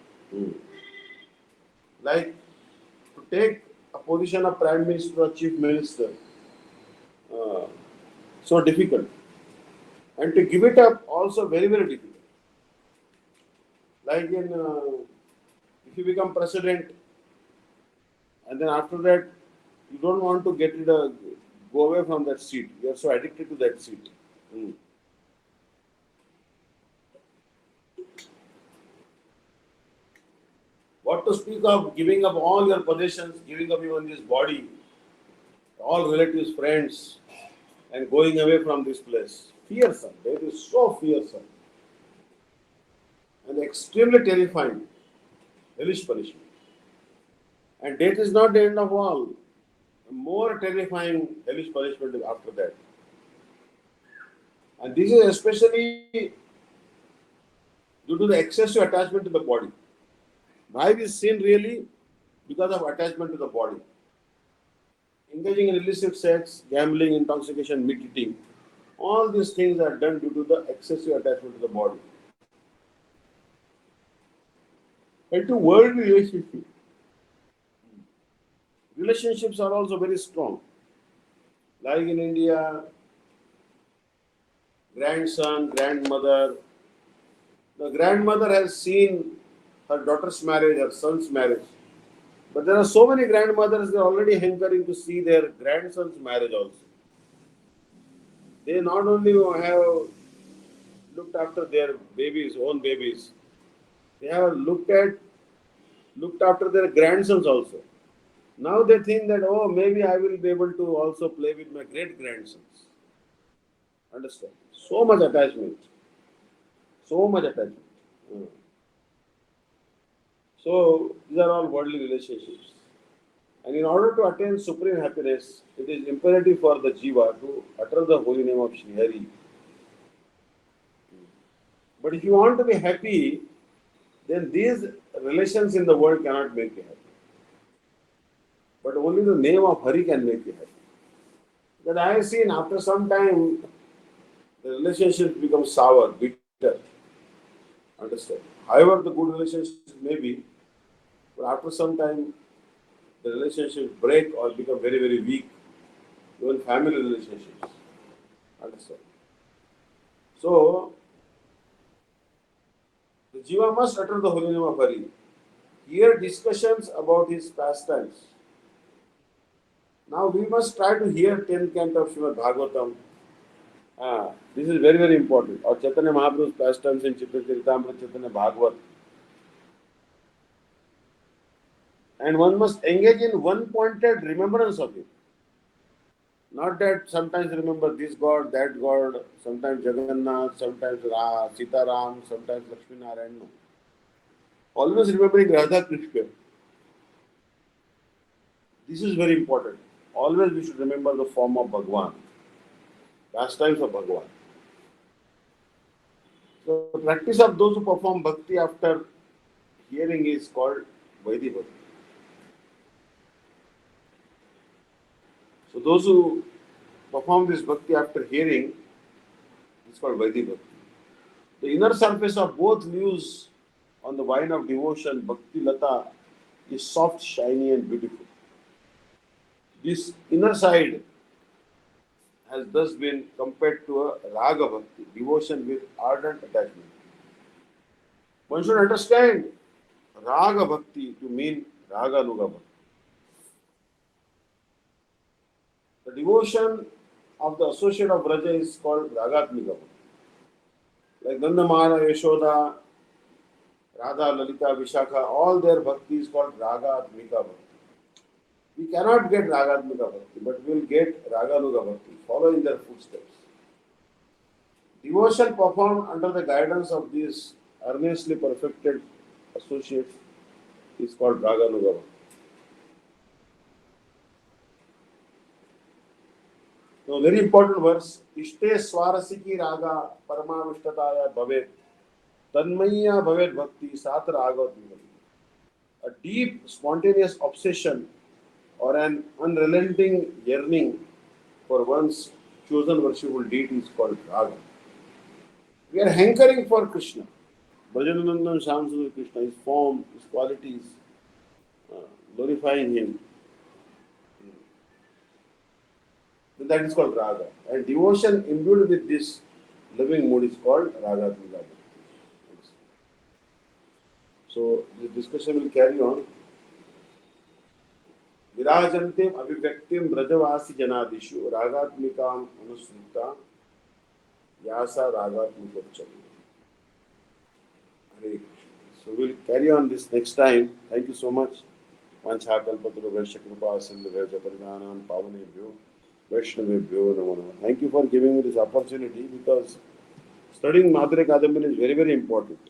Like to take a position of prime minister or chief minister, uh, so difficult. And to give it up also very, very difficult. Like if you become president and then after that you don't want to go away from that seat. You are so addicted to that seat. What to speak of giving up all your possessions, giving up even this body, all relatives, friends, and going away from this place. Fearsome. Death is so fearsome and extremely terrifying. Hellish punishment. And death is not the end of all. More terrifying hellish punishment is after that. And this is especially due to the excessive attachment to the body. Life is sin really because of attachment to the body. Engaging in illicit sex, gambling, intoxication, meat eating, all these things are done due to the excessive attachment to the body. And to world relationships. Relationships are also very strong. Like in India, grandson, grandmother. The grandmother has seen her daughter's marriage, her son's marriage. But there are so many grandmothers, they are already hankering to see their grandson's marriage also. They not only have looked after their babies, own babies, they have looked after their grandsons also. Now they think that, oh, maybe I will be able to also play with my great grandsons. Understand? So much attachment. So much attachment. So these are all worldly relationships. And in order to attain supreme happiness, it is imperative for the jiva to utter the holy name of Shri Hari. But if you want to be happy, then these relations in the world cannot make you happy. But only the name of Hari can make you happy. Because I have seen after some time, the relationships become sour, bitter. Understand? However, the good relationships may be, but after some time, the relationships break or become very, very weak. Even family relationships. Understand? So, the jiva must utter the holy name of Hari. Hear discussions about his pastimes. Now we must try to hear 10th canto of Srimad Bhagavatam. This is very, very important. Or Chaitanya Mahaprabhu's pastimes in Charitamrita, Chaitanya Bhagavat. And one must engage in one pointed remembrance of it. Not that sometimes remember this god, that god, sometimes Jagannath, sometimes Sitaram, sometimes Lakshmi Narayan. No. Always remembering Radha Krishna. This is very important. Always we should remember the form of Bhagwan. Pastimes of Bhagwan. So the practice of those who perform bhakti after hearing is called Vaidhi Bhakti. So those who perform this bhakti after hearing is called Vaidhi Bhakti. The inner surface of both leaves on the vine of devotion, Bhakti Lata, is soft, shiny and beautiful. This inner side has thus been compared to a Raga Bhakti, devotion with ardent attachment. One should understand Raga Bhakti to mean Raga Nuga Bhakti. The devotion of the associate of Braja is called Ragatmika Bhakti. Like Nandamara, Yashoda, Radha, Lalita, Vishakha, all their bhakti is called Ragatmika Bhakti. We cannot get Ragatmika Bhakti, but we will get Raganuga Bhakti, follow in their footsteps. Devotion performed under the guidance of these earnestly perfected associates is called Raganuga Bhakti. So very important verse. Ishte swarasiki raga paramavishtaya bhavet tanmaya bhavet bhakti sat raga. A deep spontaneous obsession or an unrelenting yearning for one's chosen worshipful deity is called raga. We are hankering for Krishna. Bhajananandam Shamsundar Krishna, his form, his qualities, uh, glorifying him. Then that is called raga. And devotion imbued with this loving mood is called raga. So this discussion will carry on. Virajantim abhivyaktim brajavasi janadishu ragatmikam anusrita yasa ragatmikam. So we'll carry on this next time. Thank you so much. Vanchakalpatru Vaishakrupa Sindhuveja Paridanam Pavanebhyo Vaishnavebhyo Namo Namaha. Thank you for giving me this opportunity because studying Madhurya Kadambini is very, very important.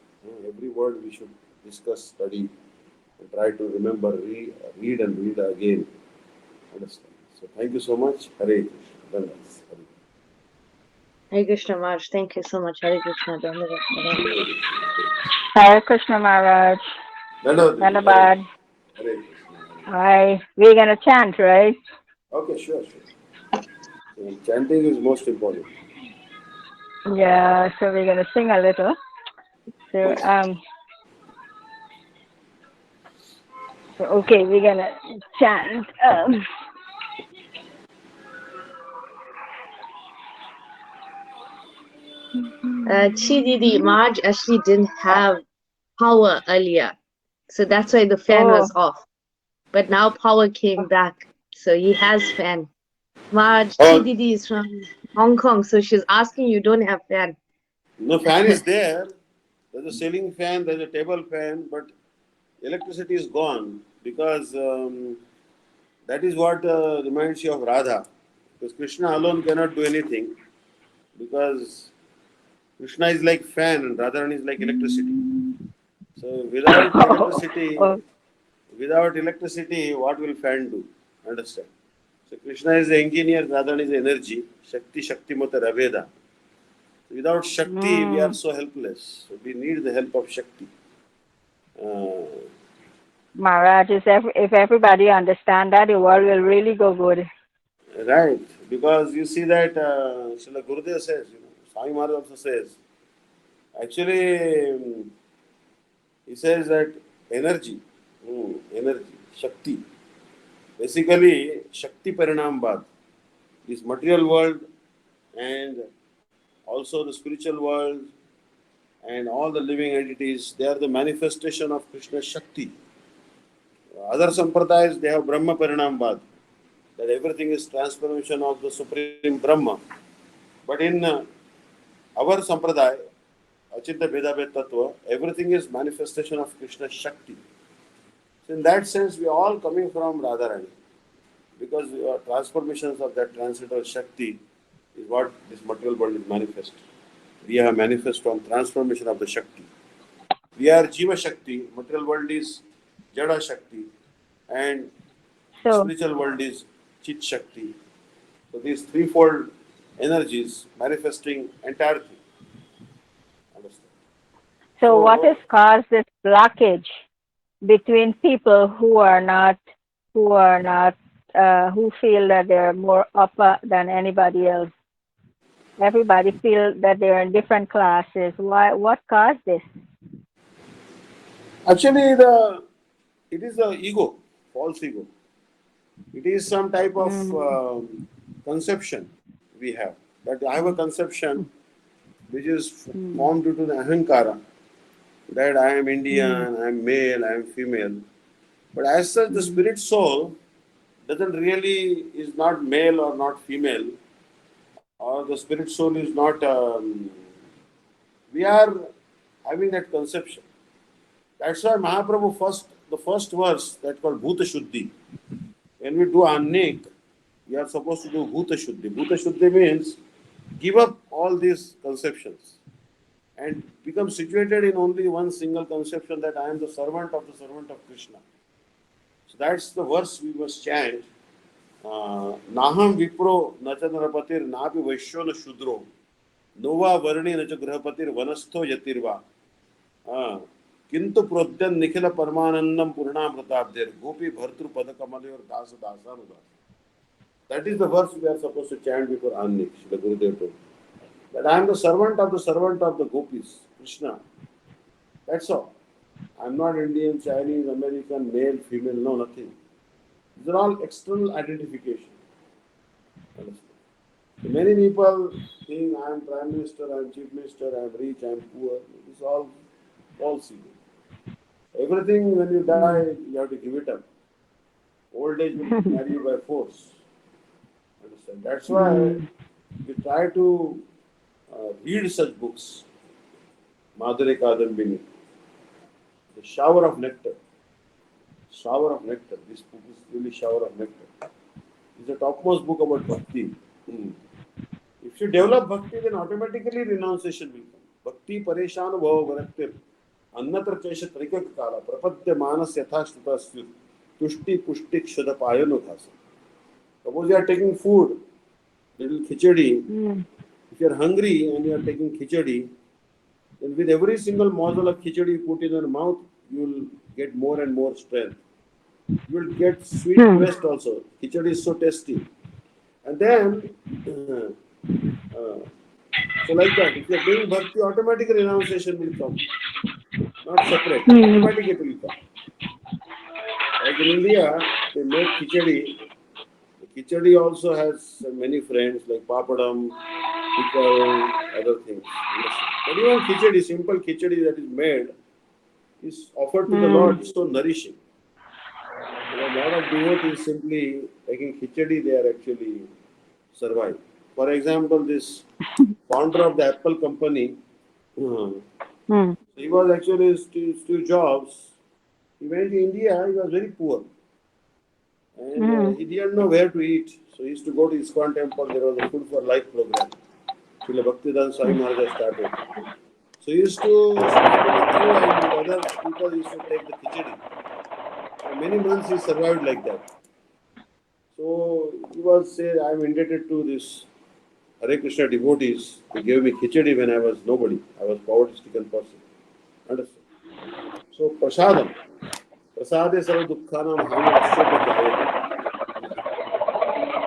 Every word we should discuss, study, and try to remember, read and read again. Understand. So thank you so much. Hare Krishna. Hare Krishna Maharaj. Thank you so much. Hare Krishna. Hare Krishna Maharaj. Dhanabad. Hare Krishna. Hi. We're gonna chant, right? Okay, sure. So chanting is most important. Yeah, so we're gonna sing a little. So okay, we're gonna chant. Chi Didi, Maharaj actually didn't have power earlier. So that's why the fan was off. But now power came back. So he has fan. Maharaj, Chi Didi is from Hong Kong. So she's asking you don't have fan. No, fan is there. There's a ceiling fan, there's a table fan, but electricity is gone because that is what reminds you of Radha. Because Krishna alone cannot do anything because Krishna is like fan and Radharani is like electricity. So without electricity, what will fan do? Understand? So Krishna is the engineer, Radharani is the energy. Shakti Mata Raveda. Without Shakti, we are so helpless. So we need the help of Shakti. Maharaj, if everybody understand that, the world will really go good. Right, because you see that Srila Gurudev says, Swami Maharaj also says, actually, he says that energy, Shakti, basically Shakti Parinambad, this material world and also the spiritual world and all the living entities, they are the manifestation of Krishna's Shakti. Other Sampradayas, they have Brahma Parinambad, that everything is transformation of the Supreme Brahma. But in our Sampradaya, Achintya Bhedabhed Tattva, everything is manifestation of Krishna's Shakti. So in that sense, we are all coming from Radharani. Because transformations of that transcendental Shakti is what this material world is manifest. We are manifest from transformation of the Shakti. We are Jiva Shakti, material world is Jada Shakti, and spiritual world is Chit Shakti. So these threefold energies manifesting entire thing. Understand? So what has caused this blockage between people who feel that they're more upper than anybody else? Everybody feel that they're in different classes. Why? What caused this? Actually, it is the ego, false ego. It is some type of conception we have. That I have a conception which is formed due to the ahankara, that I am Indian, I am male, I am female. But as such, the spirit soul doesn't really is not male or not female, or the spirit soul is not. We are having that conception. That's why Mahaprabhu the first verse that called Bhuta Shuddhi. When we do Annik, we are supposed to do Bhuta Shuddhi. Bhuta Shuddhi means give up all these conceptions and become situated in only one single conception that I am the servant of Krishna. So that's the verse we must chant नाहम विप्रो न च नरपतिर नापि वैश्यो न शूद्रो नोवा वर्णी न च गृहपतिर वनस्थो यतिर्वा किंतु प्रोद्यन निखिल परमानंदम पूर्णामृताब्धेर गोपी भर्तृ पद कमलयोर दास दासानुदास. That is the verse we are supposed to chant before Annik. The Gurudev told that I am the servant of the gopis, Krishna. That's all. I am not Indian, Chinese, American, male, female, no, nothing. These are all external identification. Many people think I am Prime Minister, I am Chief Minister, I am rich, I am poor. It is all false. Everything when you die, you have to give it up. Old age will marry you by force. Understand? That's why we try to read such books. Madhuri Kadambini, the shower of nectar. Shower of nectar. This book is really shower of nectar. It's the topmost book about bhakti. If you develop bhakti, then automatically renunciation will come. Bhakti pareshan bhava varaktir. Annatra chesha trikak kala. Prapadya manas yatha shruta syut. Tushti pushti kshada payano dhasa. Suppose you are taking food, little khichdi. If you are hungry and you are taking khichdi, then with every single morsel of khichdi you put in your mouth, you will get more and more strength. You will get sweet taste also. Khichdi is so tasty. And then, so like that, if you are doing bhakti, automatic renunciation will come. Not separate, automatic it will come. Like in India, they make khichdi. The khichdi also has many friends like papadam, pickle, other things. But even khichdi, simple khichdi that is made, is offered to the Lord. It's so nourishing. A lot of devotees simply taking khichdi, they are actually survive. For example, this founder of the Apple company, he was actually Steve Jobs. He went to India, he was very poor. And he didn't know where to eat. So he used to go to ISKCON temple, there was a food for life program. Srila Bhaktivedanta Swami Maharaj started. So he used to stand in the queue and with other people used to take the khichdi. For many months he survived like that. So he was said, I am indebted to this Hare Krishna devotees. They gave me khichdi when I was nobody. I was poverty-stricken person. Understand? So prasadam. Prasade sarva dukkhanam hani asyata jayate.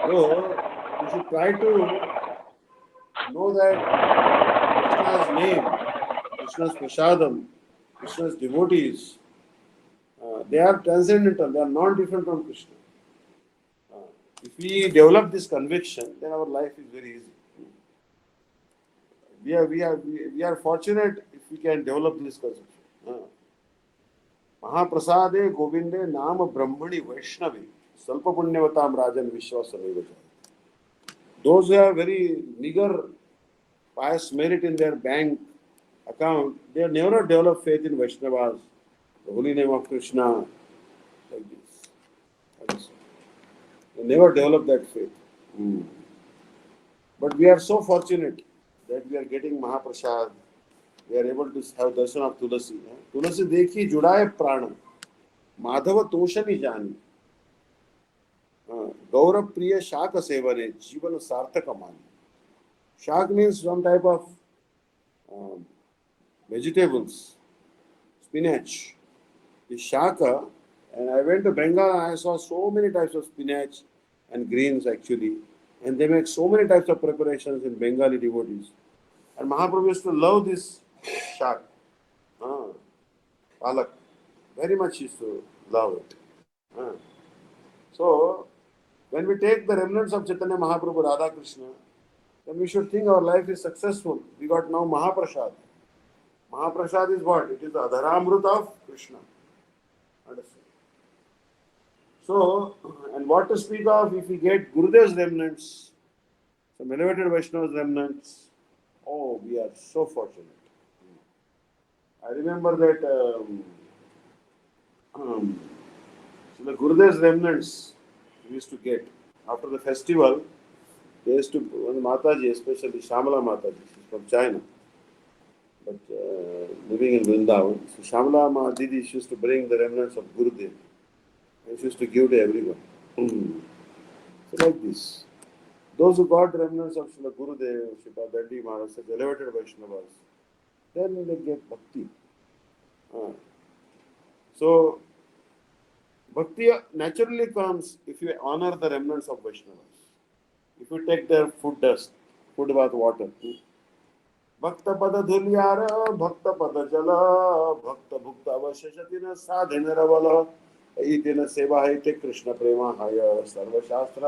So you should try to know that Krishna's name, Krishna's prasadam, Krishna's devotees, they are transcendental. They are not different from Krishna. If we develop this conviction, then our life is very easy. We are fortunate if we can develop this conception. Mahaprasade Govinde Nama Brahmani Vaishnavi Salpa Punyavatam Rajan Vishwasareva. Those who have very meager pious merit in their bank account, they have never developed faith in Vaishnavas, the holy name of Krishna, like this. They never develop that faith. But we are so fortunate that we are getting Mahaprasad. We are able to have darshan of Tulasi. Tulasi dekhi judaye prana. Madhava toshani jani. Gaurav priya shaka sevane. Jivan sarthaka mani. Shak means some type of vegetables. Spinach. The shaka. And I went to Bengal and I saw so many types of spinach and greens actually. And they make so many types of preparations in Bengali devotees. And Mahaprabhu used to love this shak. Palak. Very much used to love it. So, when we take the remnants of Chaitanya Mahaprabhu, Radha Krishna, then we should think our life is successful. We got now Mahaprasad. Mahaprasad is what? It is the Adharamrut of Krishna. Understand? So, and what to speak of if we get Gurudev's remnants, some elevated Vaishnava's remnants, oh, we are so fortunate. I remember that the Gurudev's remnants we used to get after the festival. They used to, one Mataji, especially Shamala Mataji, she's from China, but living in Vrindavan. So Shamala Mataji used to bring the remnants of Gurudev and she used to give to everyone. So Like this. Those who got remnants of Srila Gurudev, Srila Dandi Maharaj, such elevated Vaishnavas, then they get bhakti. Uh, so, bhakti naturally comes if you honor the remnants of Vaishnavas. If you take their food dust, food bath water, भक्त पद धुलियार भक्त पद जल भक्त भुक्त अवशेषति न साधन रवल ईतिन सेवा है ते कृष्ण प्रेम हाय सर्वशास्त्र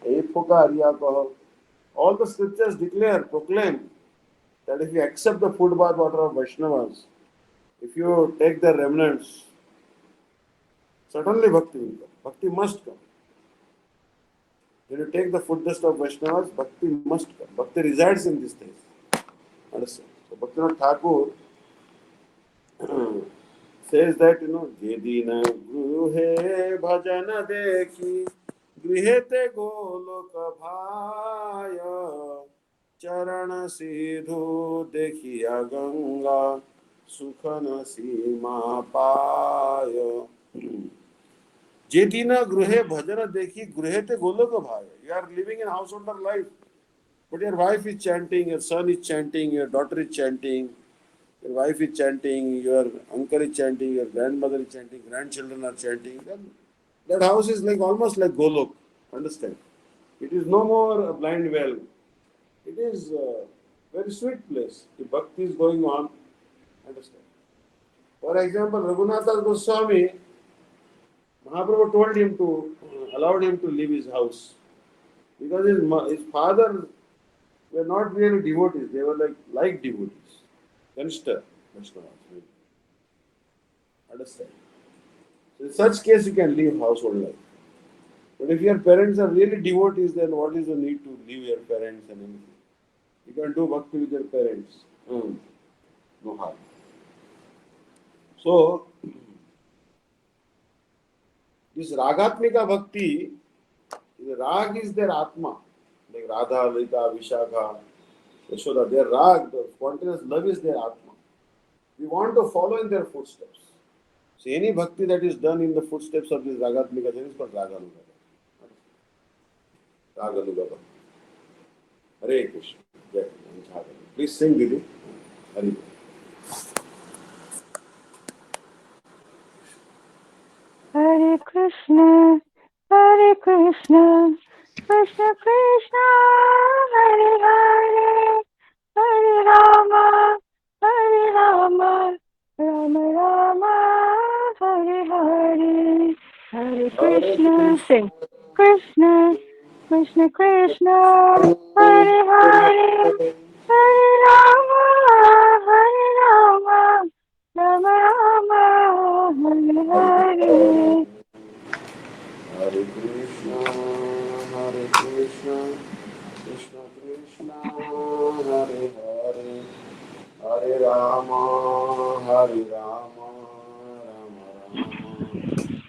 ए पुकारिया कह. All the scriptures declare, proclaim that if you accept the food bath water of Vaishnavas, if you take the remnants, certainly bhakti will come. Bhakti must come. When you take the food dust of Vaishnavas, bhakti must come. Bhakti resides in these things. Understand? So Bhaktivinoda Thakur says that, Jedina Gruhe Bhajan Dekhi Grihete Golok Bhaya Charana Sidhu Dekhiya Ganga Sukhana Sima Paya. Jedina Gruhe Bhajana Dekhi Grihete Golok Bhaya. You are living in householder life. But your wife is chanting, your son is chanting, your daughter is chanting, your wife is chanting, your uncle is chanting, your grandmother is chanting, grandchildren are chanting. Then that house is like almost like Golok. Understand? It is no more a blind well. It is a very sweet place. The bhakti is going on. Understand? For example, Raghunatha Goswami, Mahaprabhu told him to, allowed him to leave his house because his father were not really devotees, they were like devotees. Kanishta Vaishnavas. Understand? So in such case you can leave household life. But if your parents are really devotees, then what is the need to leave your parents and anything? You can do bhakti with your parents. No harm. So this Ragatmika Bhakti, the Rag is their Atma. Like Radha, Lita, Vishakha, Yashoda, their Rag, the spontaneous love is their Atma. We want to follow in their footsteps. So any bhakti that is done in the footsteps of this Ragatmika is called Raganuga. Raganuga. Hare Krishna. Please sing, Didi. Hare Hare Krishna, Hare Krishna, Krishna Krishna, Hare Hare, Hare Rama, Hare Rama, Rama Rama, Hare Hare, Hare Krishna, sing. Krishna, Krishna Krishna, Hare Hare, Hare Rama, Hare Rama, Rama Rama, Hare Hare. Hare Krishna, Hare Krishna, Krishna Krishna, Hare Hare, Hare Rama, Hare Rama, Rama Rama,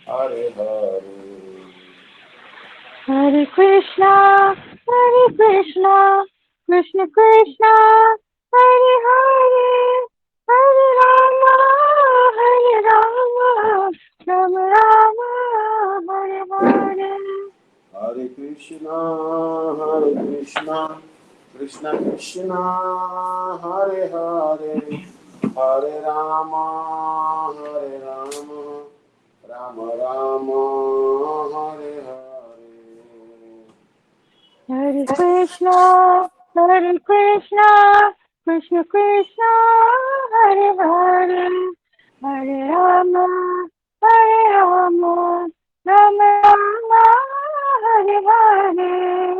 Hare Hare. Hare Krishna, Krishna Krishna, Hare Hare, Hare Rama, Rama Rama, Hare Hare. Hare Krishna, Krishna Krishna, Hare Hare, Hare Rama, Rama Rama, Hare Hare. Hare Krishna, Krishna Krishna, Hare Hare, Hare Rama, Rama Rama, Hare Hare.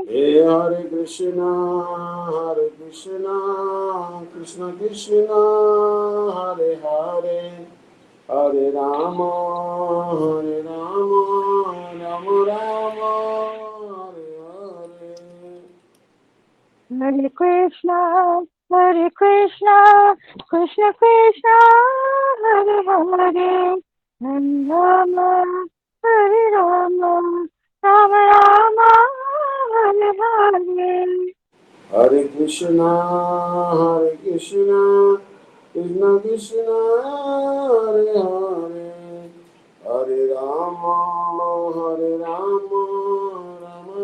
Hey Hare Krishna, Krishna Krishna, Hare Hare, Hare Rama, Rama Rama, Hare Hare. Hare Krishna, Krishna Krishna, Hare Hare, Hare Rama, Rama Rama, Hare Hare. Hare Krishna, Krishna Krishna, Hare Hare, Hare Rama, Rama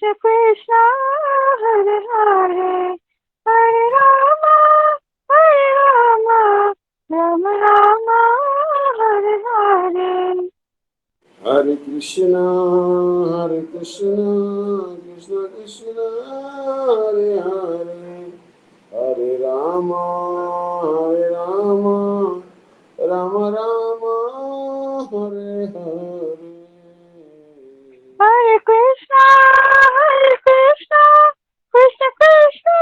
Krishna Krishna, Hare Hare, Hare Rama, Rama Rama, Hare Hare. Hare Krishna, Krishna Krishna, Hare Hare, Hare Rama, Rama Rama, Hare Hare. Hare Krishna, Krishna Krishna,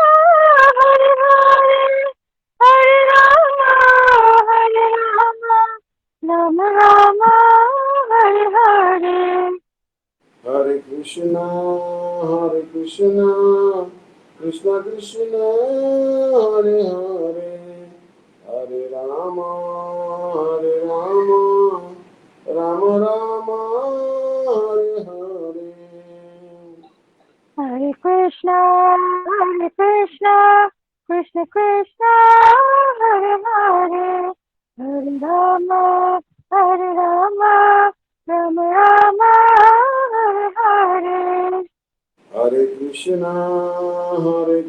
Hare Hare, Hare Rama, Rama Rama, Hare Hare. Hare Krishna, Krishna Krishna, Hare Hare, Hare Rama, Rama Rama, Hare Hare. Hare Krishna, Krishna Krishna, Hare Hare, Hare Rama, Rama Rama, Hare Hare. Hare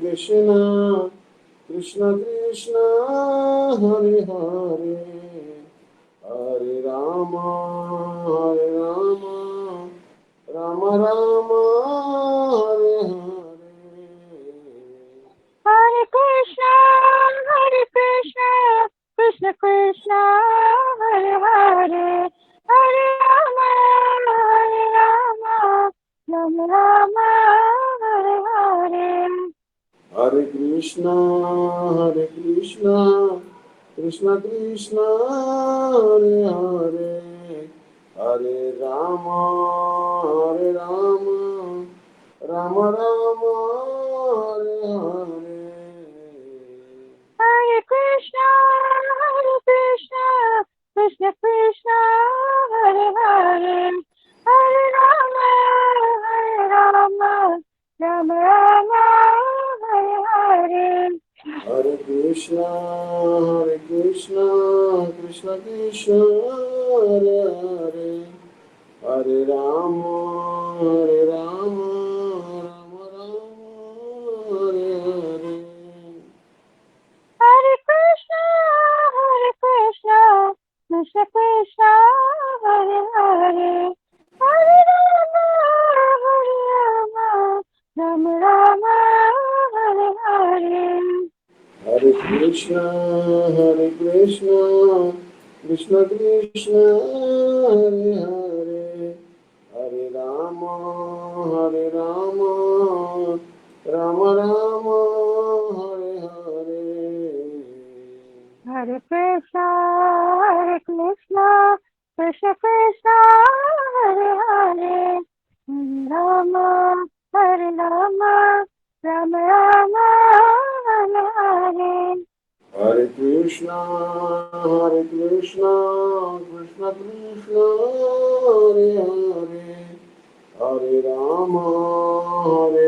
Krishna, Krishna Krishna, Hare Hare, Hare Rama, Rama Rama, Hare Hare. Hare Krishna, Krishna Krishna, Hare Hare, Hare Rama, Rama Rama, Hare Hare. Hare Krishna, Krishna Krishna, Hare Hare, Hare Rama, Rama Rama, Hare Hare. Hare Krishna, Krishna Krishna, Hare Hare, Hare Rama, Rama Rama, Hare Hare. Hare Krishna, Krishna Krishna, Hare Hare, Hare Rama, Rama Rama, Hare Hare. Hare Krishna, Krishna Krishna, Hare Hare, Hare Rama, Rama Rama, Hare Hare. Hare Krishna, Krishna Krishna, Hare Hare, Hare Rama, Rama Rama, Hare Hare. Hare Krishna, Krishna Krishna, Hare Hare, Rama, Rama Rama, Hare Hare. Hare Krishna, Krishna Krishna, Hare Hare, Hare Rama,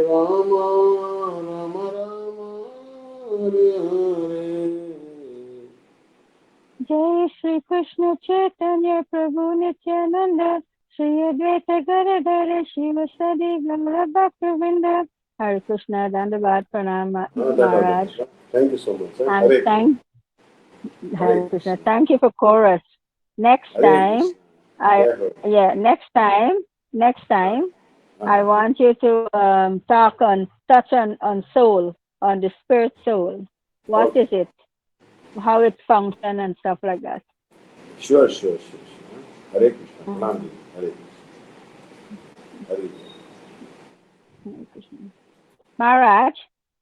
Rama Rama, Hare Hare. Jai Shri Krishna Chaitanya Prabhu Nityananda, Shri Advaita Gadadhar Shivasadi Gaura Bhaktivinoda. Hare Krishna, Dandavat Pranam Maharaj. Thank you so much, sir. And Hare thank Krishna. Hare Krishna. Thank you for chorus. Next Hare time, Krishna. I Jai Ho. yeah. Next time, I want you to touch on soul, on the spirit soul. What Okay. is it? How it function and stuff like that. Sure. Hare Krishna. Mhm. Pranam. Hare Krishna. Hare Krishna. Hare Krishna. Maharaj,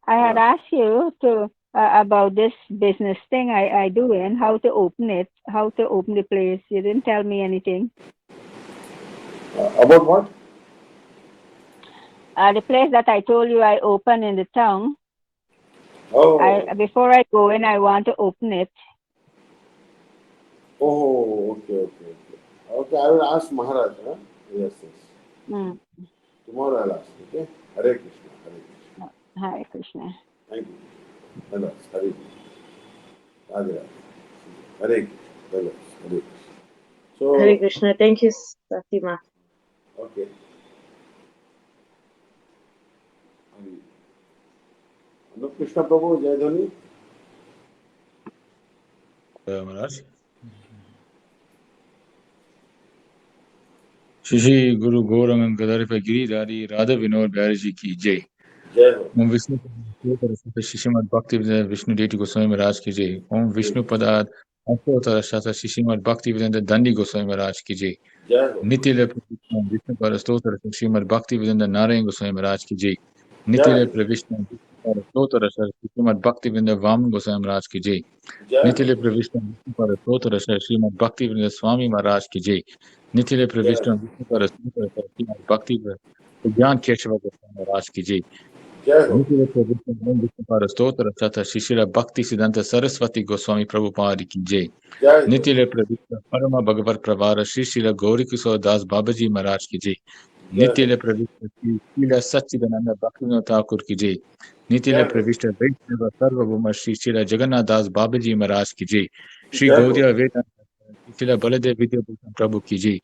I had asked you to about this business thing I do in how to open it, how to open the place. You didn't tell me anything. About what? The place that I told you I open in the town. Oh, Before I go in, I want to open it. okay. Okay, I will ask Maharaj. Huh? Yes. Mm. Tomorrow I'll ask. Okay. Hare Krishna. Hare Krishna. Thank you. Hare Krishna. Radhe Radhe. Hare Krishna. Hare Krishna. Hare Krishna. Thank you, Satima. So, Okay. okay. Look, Krishna Prabhu, Jai Dhani. Maharaj. Shishi Guru Gaurang Gadaripa Giridhari Radha Vinod Bhariji ki Jai. Jai Ho. Om Vishnu Shishimad Bhakti Vedanta Vishnu Deity Goswami Maharaj ki Jai. Om Vishnu Padad Ankotara Shata Shishimad Bhakti Vedanta Dandi Goswami Maharaj ki Jai. Jai Ho. Nitile Pravishna Vishnu Parastotara Shishimad Bhakti Vedanta Narayan Goswami Maharaj ki Jai. Jai Nitile Ho. Pravishna Vishnu Parastotara Shishimad Bhakti Vedanta Vaman Goswami Maharaj ki Jai. Jai Ho. Nitile Pravishna Vishnu Parastotara Shishimad Bhakti Vedanta Swami Maharaj ki Jai. Nitile Pravishna Vishnu Parastotara Shishimad Bhakti Vedanta Gyan Keshava Goswami Maharaj ki Jai. Jai Ho. Nitile Pravishna Vishnu Parastotara Shata Shishira Bhakti Siddhanta Saraswati Goswami Prabhupada ki Jai. Jai Ho. Nitile Pravishna Parama Bhagavat Pravara Shri Shila Gauri Kishore Das Babaji Maharaj ki Jai. Nitile Pravishna Shila Satchidananda Bhaktivinoda Thakur ki Jai. Nitile Pravishna Vaishnava Sarva Bhuma Shri Shila Jagannath Das Babaji Maharaj ki Jai. Shri Jai Ho. Gaudiya Vedanta Shri Shila Baladev Vidya Bhushan Prabhu ki Jai.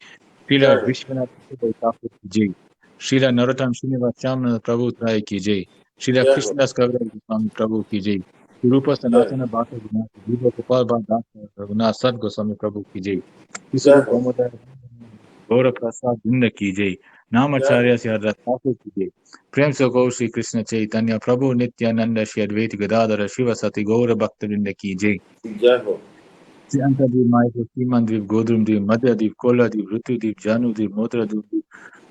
Shila Jai Ho. Vishwanath Thakur ki Jai. Shila Narottam Srinivas Shyamnanda Prabhu Trai ki Jai. Shila Jai Ho. Krishnadas Kaviraj Goswami Prabhu ki Jai. Rupa Sanatana Bhakta Vinaya Jiva Gopal Bhatt Raghunath Sat Goswami Prabhu ki Jai. Jai Kisura Ho. Damodar Gaurav Prasad बिंद की जय नामाचार्य श्री हरदास ठाकुर की जय प्रेम से गौ श्री कृष्ण चैतन्य प्रभु नित्यानंद श्री अद्वैत गदाधर शिव सती गौर भक्त वृंद की जय Jai Ho. श्री अंतरद्वीप माइक सीमन द्वीप गोद्रुम द्वीप मध्य द्वीप कोला द्वीप ऋतु द्वीप जानु द्वीप मोत्र द्वीप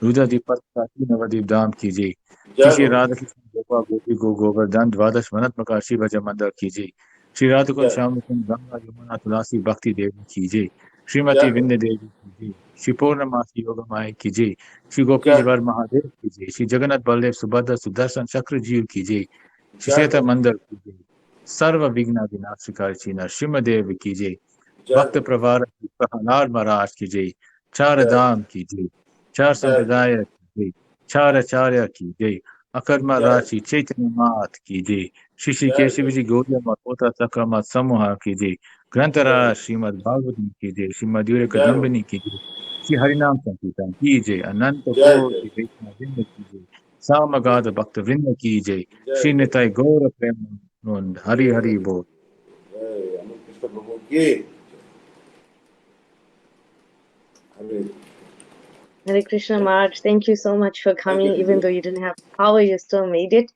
रुद्र द्वीप पत्ती नवद्वीप धाम की जय श्री Jai श्री Ho. राधा कृष्ण गोपा गोपी गो गोवर्धन द्वादश वनत्मका शिव भज मंदिर की जय श्री राधकुंज Jai. श्याम कुंज गंगा यमुना तुलसी भक्ति देवी की जय Jai श्रीमती Ho. विंध्य देवी की जय श्री पूर्णमासी योग माय की जय श्री गोपी Jai. जवर महादेव की जय श्री जगन्नाथ बलदेव सुभद्रा सुदर्शन चक्र जीव की जय श्री Jai श्वेता Ho. मंदिर की जय सर्व विघ्न विनाशिकारी नरसिंहदेव की जय Jai भक्त Ho. प्रवार प्रहलाद महाराज की जय चार Jai. धाम की जय चार Jai. संप्रदाय की जय चार आचार्य की जय अकर्मा Jai. राशि चैतन्य मात की जय श्री श्री Jai. केशव जी गौरिया माता चक्रमा समूह की जय ग्रंथराज श्रीमद भागवत की जय श्रीमद यूर Jai Ho. कदम्बिनी की जय श्री हरिनाम संकीर्तन की जय अनंत Jai. कोटि वैष्णव वृंद की जय सामगाद भक्त वृंद की जय Jai. श्री निताय गौर प्रेम हरि हरि बोल Jai. Amar Krishna Prabhu ki. Hare. Hare Krishna Maharaj, thank you so much for Thank you, coming. Even Divya. though you didn't have power, you still made it.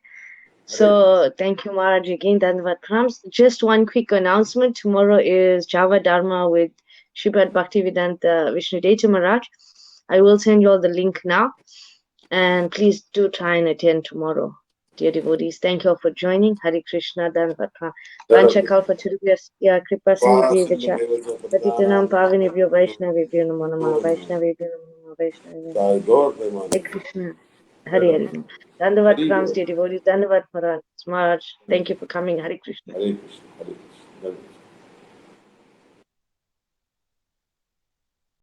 So thank you, Maharaj, again. Dandavat Pranams. Just one quick announcement. Tomorrow is Java Dharma with Shripad Bhaktivedanta Vishnu Daivata Maharaj. I will send you all the link now. And please do try and attend tomorrow, dear devotees. Thank you all for joining. Hare Krishna Dandavat Pranams. Vancha Kalpatarubhyasya Kripa Sindhubhyevacha Patitanam Pavinebhyo Vaishnavebhyo Namo Namah Vaishnavebhyo Namo Namah Vaishnavebhyo Namo Sai Gaur Premanand. Hare Krishna. Hare Hare. Dandavat Hari Pranams, Bol. dear devotees. Dandavat Maharaj. Maharaj, thank you for coming. Hare Krishna. Hare Krishna. Hare Krishna.